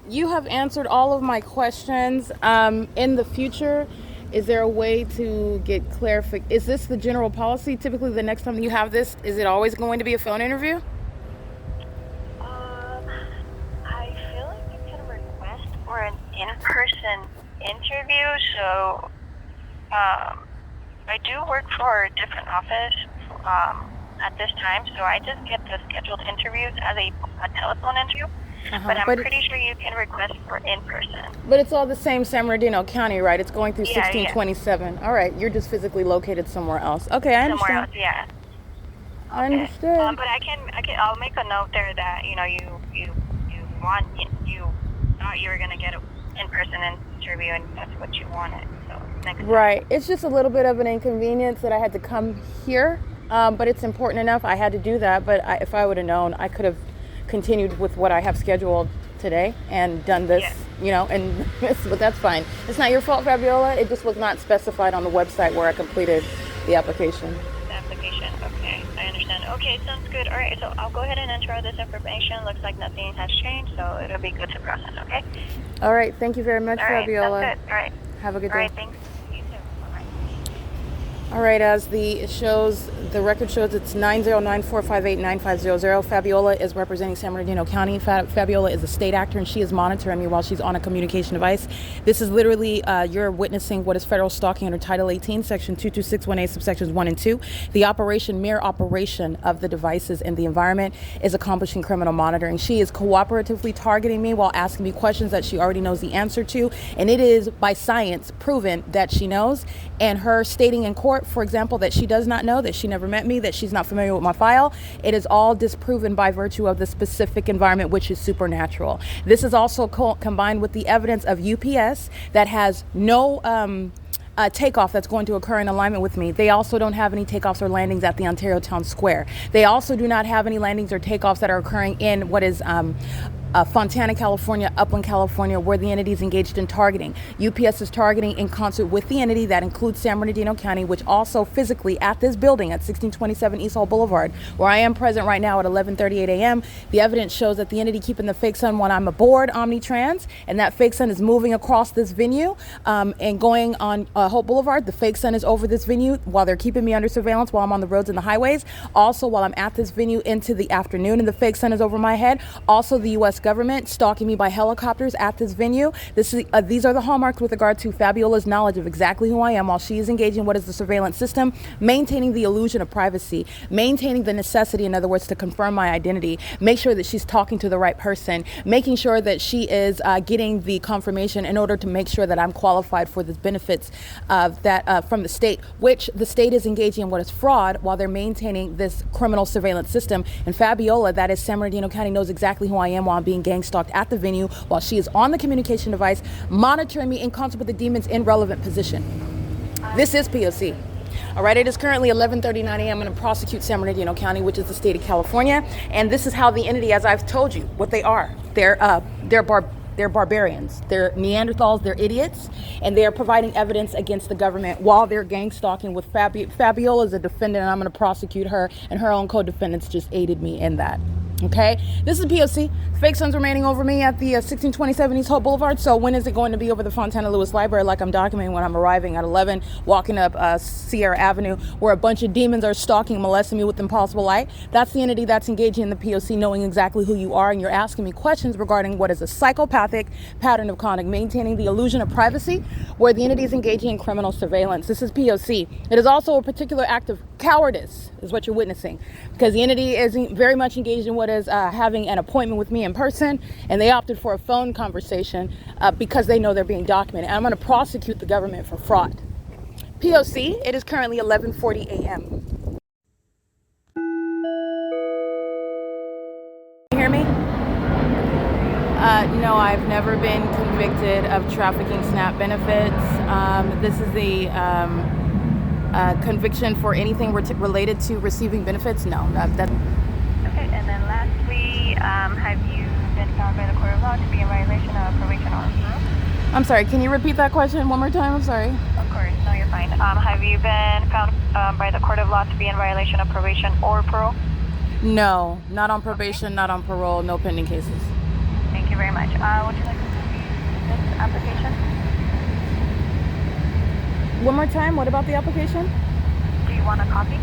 You have answered all of my questions. In the future, is there a way to get clarification? Is this the general policy? Typically, the next time you have this, is it always going to be a phone interview? I feel like you can request for an in-person interview. So I do work for a different office at this time, so I just get the scheduled interviews as a telephone interview. But I'm pretty sure you can request for in-person. But it's all the same San Bernardino County, right? It's going through Yeah, 1627. All right, you're just physically located somewhere else. Okay, I understand. Somewhere else, yeah. I understand. But I'll make a note there that you thought you were gonna get an in-person interview, and that's what you wanted. So next time. Right. It's just a little bit of an inconvenience that I had to come here, but it's important enough. I had to do that. But if I would have known, I could have continued with what I have scheduled today and done this, and but that's fine. It's not your fault, Fabiola. It just was not specified on the website where I completed the application. The application, okay, I understand. Okay, sounds good. All right, so I'll go ahead and enter all this information. Looks like nothing has changed, so it'll be good to process, okay? All right, thank you very much, All right, Fabiola. sounds good. All right. Have a good day. All right, thanks. You too. Bye-bye. All right, as the record shows, it's 909-458-9500. Fabiola is representing San Bernardino County. Fabiola is a state actor, and she is monitoring me while she's on a communication device. This is literally, you're witnessing what is federal stalking under Title 18, Section 22618, subsections 1 and 2. The mere operation of the devices in the environment is accomplishing criminal monitoring. She is cooperatively targeting me while asking me questions that she already knows the answer to, and it is by science proven that she knows. And her stating in court, for example, that she does not know, that she never met me, that she's not familiar with my file, it is all disproven by virtue of the specific environment, which is supernatural. This is also combined with the evidence of UPS that has no takeoff that's going to occur in alignment with me. They also don't have any takeoffs or landings at the Ontario Town Square. They also do not have any landings or takeoffs that are occurring in what is Fontana, California, Upland, California, where the entity is engaged in targeting. UPS is targeting in concert with the entity that includes San Bernardino County, which also physically at this building at 1627 East Hall Boulevard, where I am present right now at 11:38 a.m. The evidence shows that the entity keeping the fake sun when I'm aboard Omnitrans, and that fake sun is moving across this venue and going on Holt Boulevard. The fake sun is over this venue while they're keeping me under surveillance while I'm on the roads and the highways. Also, while I'm at this venue into the afternoon, and the fake sun is over my head. Also, the U.S. government stalking me by helicopters at this venue. These are the hallmarks with regard to Fabiola's knowledge of exactly who I am while she is engaging what is the surveillance system, maintaining the illusion of privacy, maintaining the necessity, in other words, to confirm my identity, make sure that she's talking to the right person, making sure that she is getting the confirmation in order to make sure that I'm qualified for the benefits from the state, which the state is engaging in what is fraud while they're maintaining this criminal surveillance system. And Fabiola, that is San Bernardino County, knows exactly who I am while I'm being gang stalked at the venue while she is on the communication device monitoring me in concert with the demons in relevant position. This is P.O.C. All right, it is currently 11:39 a.m. I'm going to prosecute San Bernardino County, which is the state of California, and this is how the entity, as I've told you, what they are. They're barbarians. They're Neanderthals. They're idiots, and they are providing evidence against the government while they're gang stalking with Fabiola as a defendant, and I'm going to prosecute her, and her own co-defendants just aided me in that. Okay, this is P.O.C. Fake sun's remaining over me at the 1627 East Holt Boulevard. So when is it going to be over the Fontana Lewis Library, like I'm documenting when I'm arriving at 11, walking up Sierra Avenue, where a bunch of demons are stalking, molesting me with impossible light? That's the entity that's engaging in the P.O.C., knowing exactly who you are, and you're asking me questions regarding what is a psychopathic pattern of conduct, maintaining the illusion of privacy, where the entity is engaging in criminal surveillance. This is P.O.C. It is also a particular act of cowardice, is what you're witnessing, because the entity is very much engaged in what is having an appointment with me in person, and they opted for a phone conversation because they know they're being documented. And I'm going to prosecute the government for fraud. P.O.C. It is currently 11:40 a.m. Can you hear me? No, I've never been convicted of trafficking SNAP benefits. This is the conviction for anything related to receiving benefits. No, that. Okay, and then lastly, have you been found by the court of law to be in violation of probation or parole? I'm sorry, can you repeat that question one more time? I'm sorry. Of course, no, you're fine. Have you been found by the court of law to be in violation of probation or parole? No, not on probation, not on parole, no pending cases. Thank you very much. Would you like to complete this application? One more time, what about the application? Do you want a copy?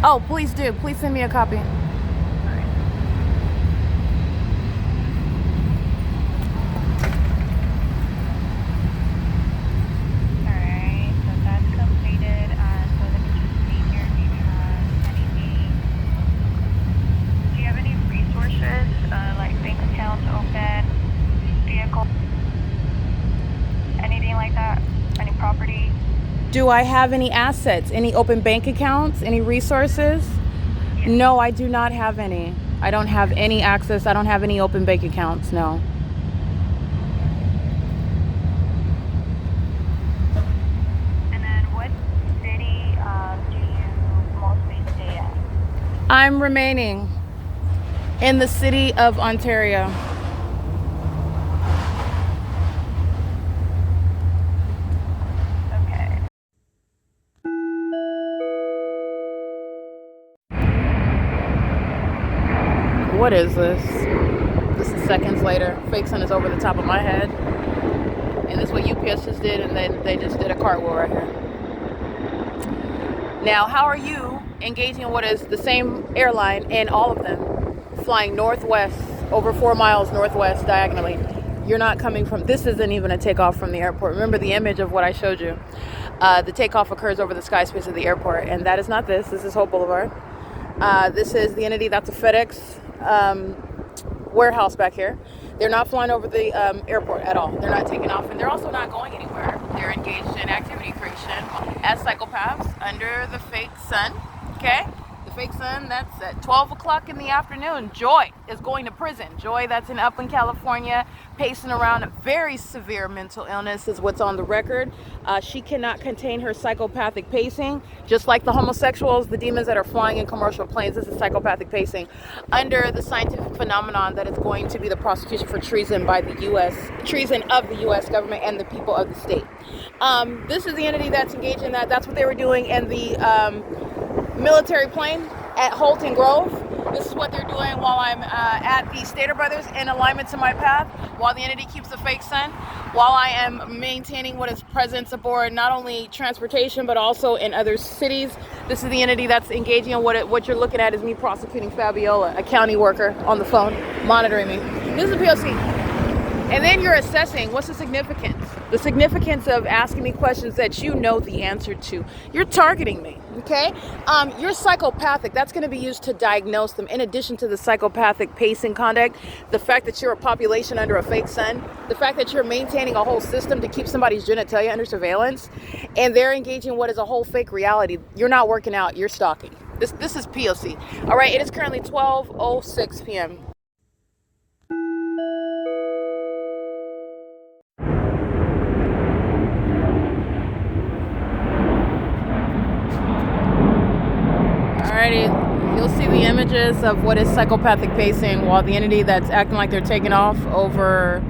Oh, please do. Please send me a copy. Do I have any assets, any open bank accounts, any resources? Yes. No, I do not have any. I don't have any access. I don't have any open bank accounts, no. And then what city do you mostly stay at? I'm remaining in the city of Ontario. What is this? This is seconds later. Fake sun is over the top of my head. And this is what UPS just did, and then they just did a cartwheel right here. Now, how are you engaging in what is the same airline and all of them flying northwest, over 4 miles northwest diagonally? You're not coming from, this isn't even a takeoff from the airport. Remember the image of what I showed you. The takeoff occurs over the sky space of the airport, and that is not this. This is Holt Boulevard. This is the entity, that's a FedEx warehouse back here. They're not flying over the airport at all. They're not taking off, and they're also not going anywhere. They're engaged in activity creation as psychopaths under the fake sun, okay? The fake sun, that's at 12 o'clock in the afternoon. Joy is going to prison. Joy, that's in Upland, California, pacing around. Very severe mental illness is what's on the record. She cannot contain her psychopathic pacing, just like the homosexuals, the demons that are flying in commercial planes. This is psychopathic pacing under the scientific phenomenon that is going to be the prosecution for treason by the U.S., treason of the U.S. government and the people of the state. This is the entity that's engaged in that. That's what they were doing in the military plane at Holt and Grove. This is what they're doing while I'm at the Stater Brothers in alignment to my path, while the entity keeps the fake sun, while I am maintaining what is presence aboard not only transportation but also in other cities. This is the entity that's engaging in what you're looking at is me prosecuting Fabiola, a county worker on the phone, monitoring me. This is a P.O.C. And then you're assessing what's the significance. The significance of asking me questions that you know the answer to. You're targeting me, okay? You're psychopathic. That's going to be used to diagnose them. In addition to the psychopathic pacing conduct, the fact that you're a population under a fake sun, the fact that you're maintaining a whole system to keep somebody's genitalia under surveillance, and they're engaging in what is a whole fake reality. You're not working out. You're stalking. This is P.O.C. All right, it is currently 12:06 p.m. Alrighty, you'll see the images of what is psychopathic pacing while the entity that's acting like they're taking off over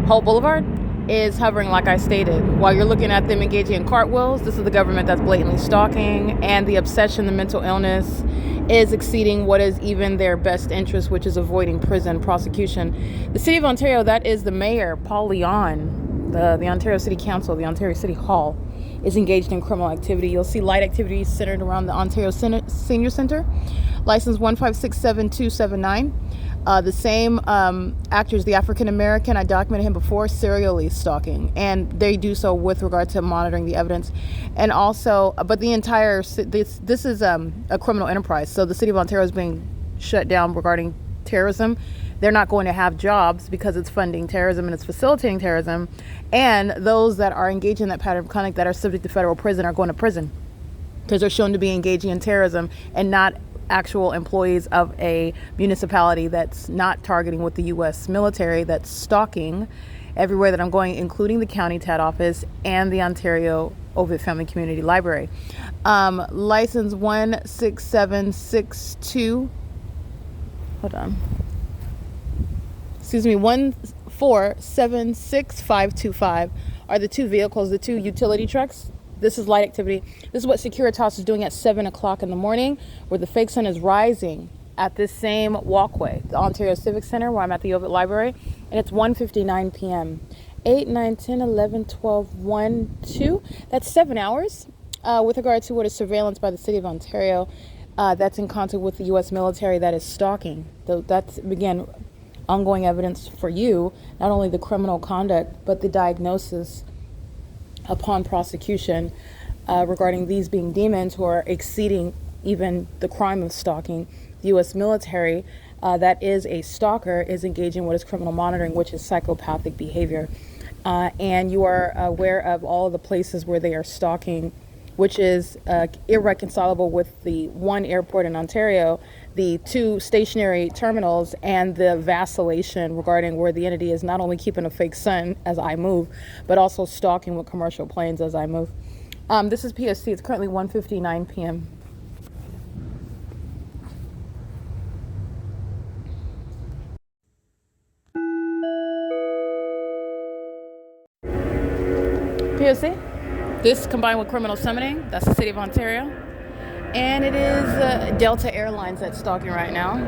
Holt Boulevard is hovering like I stated. While you're looking at them engaging in cartwheels, this is the government that's blatantly stalking, and the obsession, the mental illness is exceeding what is even their best interest, which is avoiding prison prosecution. The City of Ontario, that is the Mayor, Paul Leon, the Ontario City Council, the Ontario City Hall, is engaged in criminal activity. You'll see light activities centered around the Ontario Senior Center, license 1567279. The same actors, the African American, I documented him before, serially stalking, and they do so with regard to monitoring the evidence, and also, but the entire this is a criminal enterprise. So the City of Ontario is being shut down regarding terrorism. They're not going to have jobs because it's funding terrorism and it's facilitating terrorism. And those that are engaged in that pattern of conduct that are subject to federal prison are going to prison because they're shown to be engaging in terrorism and not actual employees of a municipality that's not targeting with the U.S. military, that's stalking everywhere that I'm going, including the county TAD office and the Ontario OVITT Family Community Library. License 16762. Hold on. Excuse me, 1476525 are the two vehicles, the two utility trucks. This is light activity. This is what Securitas is doing at 7 o'clock in the morning, where the fake sun is rising at this same walkway, the Ontario Civic Center, where I'm at the OVITT Library, and it's 1:59 p.m. 8, 9, 10, 11, 12, 1, 2. That's 7 hours with regard to what is surveillance by the City of Ontario. That's in contact with the U.S. military that is stalking. So that's, again, ongoing evidence for you, not only the criminal conduct, but the diagnosis upon prosecution regarding these being demons who are exceeding even the crime of stalking. The U.S. military that is a stalker is engaging in what is criminal monitoring, which is psychopathic behavior. And you are aware of all of the places where they are stalking, which is irreconcilable with the one airport in Ontario, the two stationary terminals, and the vacillation regarding where the entity is not only keeping a fake sun as I move, but also stalking with commercial planes as I move. This is P.O.C. It's currently 1:59 p.m. P.O.C. This combined with criminal summoning, that's the City of Ontario. And it is Delta Airlines that's stalking right now.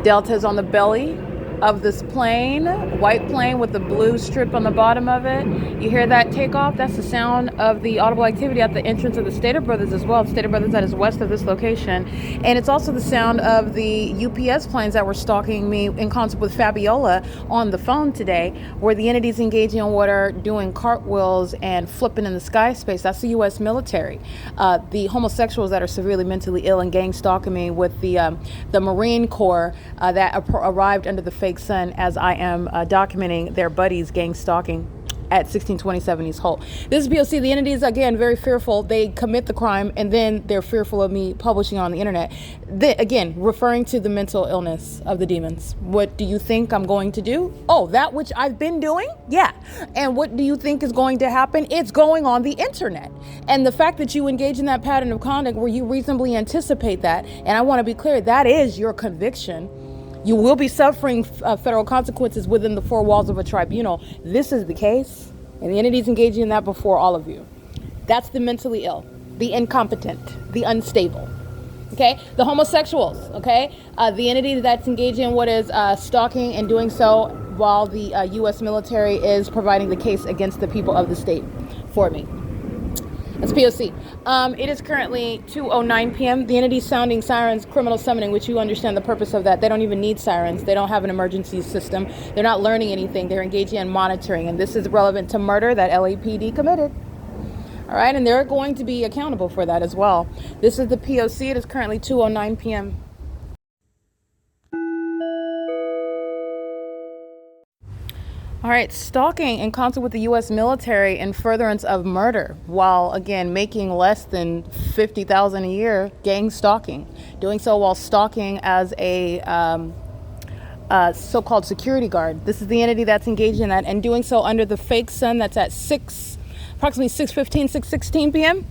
Delta is on the belly of this plane, white plane with the blue strip on the bottom of it. You hear that takeoff? That's the sound of the audible activity at the entrance of the Stater Brothers as well. Stater Brothers that is west of this location. And it's also the sound of the UPS planes that were stalking me in concert with Fabiola on the phone today, where the entities engaging in what are doing cartwheels and flipping in the sky space. That's the U.S. military. The homosexuals that are severely mentally ill and gang stalking me with the Marine Corps that arrived under the fake sun as I am documenting their buddies gang stalking at 1627 East Holt. This is P.O.C. The entities, again, very fearful. They commit the crime and then they're fearful of me publishing on the internet. Again, referring to the mental illness of the demons. What do you think I'm going to do? Oh, that which I've been doing? Yeah. And what do you think is going to happen? It's going on the internet. And the fact that you engage in that pattern of conduct where you reasonably anticipate that, and I want to be clear, that is your conviction. You will be suffering federal consequences within the four walls of a tribunal. This is the case, and the entity's engaging in that before all of you. That's the mentally ill, the incompetent, the unstable. Okay, the homosexuals. Okay, the entity that's engaging in what is stalking and doing so while the U.S. military is providing the case against the people of the state for me. That's P.O.C. It is currently 2:09 p.m. The entity sounding sirens, criminal summoning, which you understand the purpose of that. They don't even need sirens. They don't have an emergency system. They're not learning anything. They're engaging in monitoring. And this is relevant to murder that LAPD committed. All right. And they're going to be accountable for that as well. This is the P.O.C. It is currently 2:09 p.m. All right, stalking in concert with the U.S. military in furtherance of murder, while again making less than $50,000 a year, gang stalking. Doing so while stalking as a so-called security guard. This is the entity that's engaged in that, and doing so under the fake sun. That's at approximately 6:15, 6:16 p.m.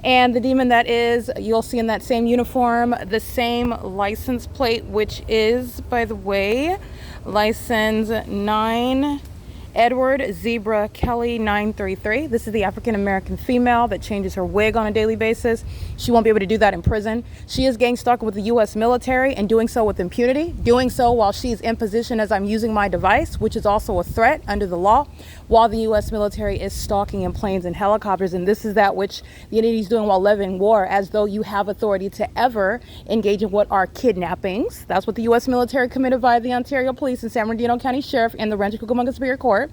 And the demon that is, you'll see in that same uniform, the same license plate, which is, by the way, license 9 Edward Zebra Kelly 933. This is the African-American female that changes her wig on a daily basis. She won't be able to do that in prison. She is gang stalking with the U.S. military and doing so with impunity, doing so while she's in position as I'm using my device, which is also a threat under the law, while the U.S. military is stalking in planes and helicopters. And this is that which the entity is doing while living war, as though you have authority to ever engage in what are kidnappings. That's what the U.S. military committed via the Ontario Police and San Bernardino County Sheriff and the Rancho Cucamonga Superior Court.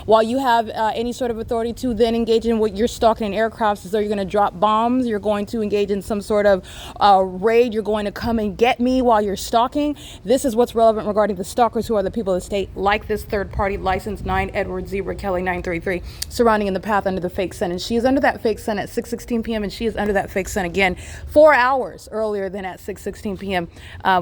While you have any sort of authority to then engage in what you're stalking in aircrafts, as though you're going to drop bombs, you're going to engage in some sort of raid, you're going to come and get me while you're stalking. This is what's relevant regarding the stalkers, who are the people of the state, like this third-party license 9 Edward Zebra Kelly 933, surrounding in the path under the fake sun. And she is under that fake sun at 6:16 p.m. and she is under that fake sun again 4 hours earlier than at 6:16 p.m.,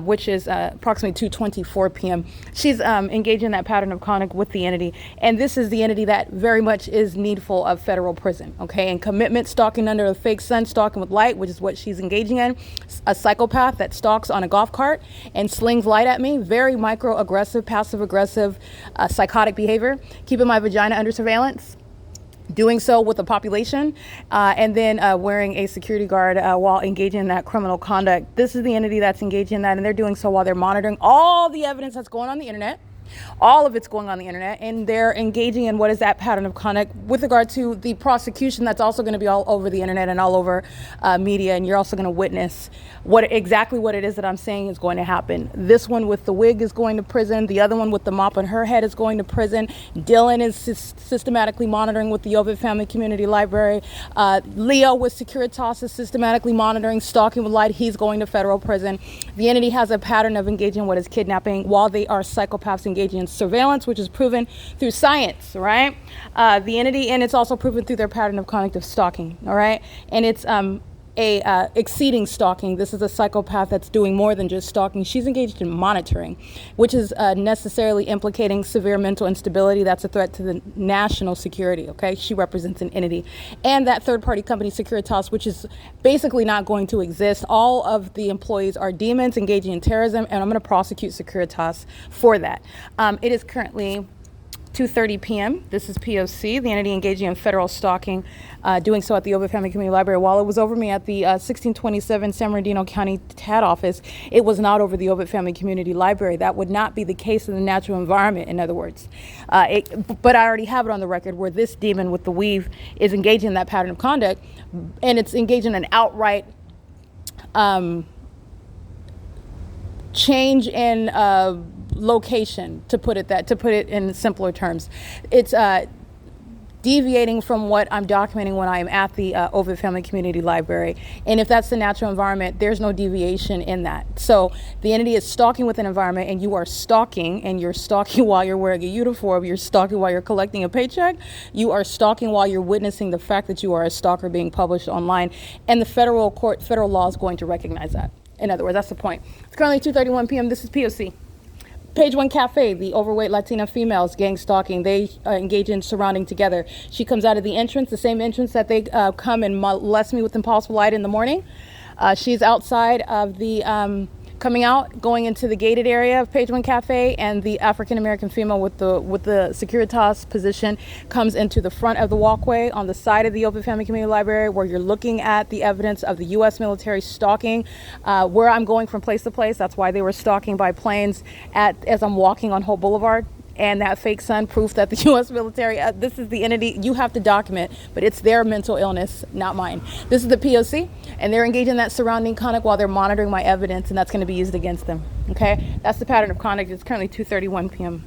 which is approximately 2:24 p.m. She's engaging in that pattern of conduct with the entity, and this is the entity that very much is needful of federal prison. Okay, and commitment, stalking under a fake sun, stalking with light, which is what she's engaging in. A psychopath that stalks on a golf cart and slings light at me. Very micro-aggressive, passive-aggressive, psychotic behavior. Keeping my vagina under surveillance. Doing so with the population, and then wearing a security guard while engaging in that criminal conduct. This is the entity that's engaging in that, and they're doing so while they're monitoring all the evidence that's going on the internet. All of it's going on the internet, and they're engaging in what is that pattern of conduct with regard to the prosecution. That's also going to be all over the internet and all over media, and you're also going to witness exactly what it is that I'm saying is going to happen. This one with the wig is going to prison. The other one with the mop on her head is going to prison. Dylan is systematically monitoring with the OVITT Family Community Library. Leo with Securitas is systematically monitoring, stalking with light. He's going to federal prison. The entity has a pattern of engaging in what is kidnapping, while they are psychopaths engaging in surveillance, which is proven through science, right? The entity, and it's also proven through their pattern of conduct of stalking, all right? And it's exceeding stalking. This is a psychopath that's doing more than just stalking. She's engaged in monitoring, which is necessarily implicating severe mental instability. That's a threat to the national security, okay? She represents an entity. And that third-party company, Securitas, which is basically not going to exist. All of the employees are demons engaging in terrorism, and I'm going to prosecute Securitas for that. It is currently 2:30 p.m. This is P.O.C, the entity engaging in federal stalking, doing so at the OVITT Family Community Library. While it was over me at the 1627 San Bernardino County TAD office, it was not over the OVITT Family Community Library. That would not be the case in the natural environment, in other words. But I already have it on the record where this demon with the weave is engaging in that pattern of conduct, and it's engaging in an outright change in location, to put it in simpler terms. It's deviating from what I'm documenting when I am at the OVITT Family Community Library. And if that's the natural environment, there's no deviation in that. So the entity is stalking with an environment, and you are stalking, and you're stalking while you're wearing a uniform, you're stalking while you're collecting a paycheck, you are stalking while you're witnessing the fact that you are a stalker being published online, and the federal law is going to recognize that. In other words, that's the point. It's currently 2:31 p.m. This is P.O.C. Page 1 Cafe, the overweight Latina females gang stalking. They engage in surrounding together. She comes out of the entrance, the same entrance that they come and molest me with impossible light in the morning. She's outside of the, coming out, going into the gated area of Page 1 Cafe, and the African-American female with the Securitas position comes into the front of the walkway on the side of the OVITT Family Community Library, where you're looking at the evidence of the U.S. military stalking, where I'm going from place to place. That's why they were stalking by planes as I'm walking on Holt Boulevard. And that fake sun, proof that the U.S. military, this is the entity you have to document, but it's their mental illness, not mine. This is the P.O.C, and they're engaging in that surrounding conduct while they're monitoring my evidence, and that's going to be used against them. Okay, that's the pattern of conduct. It's currently 2:31 p.m.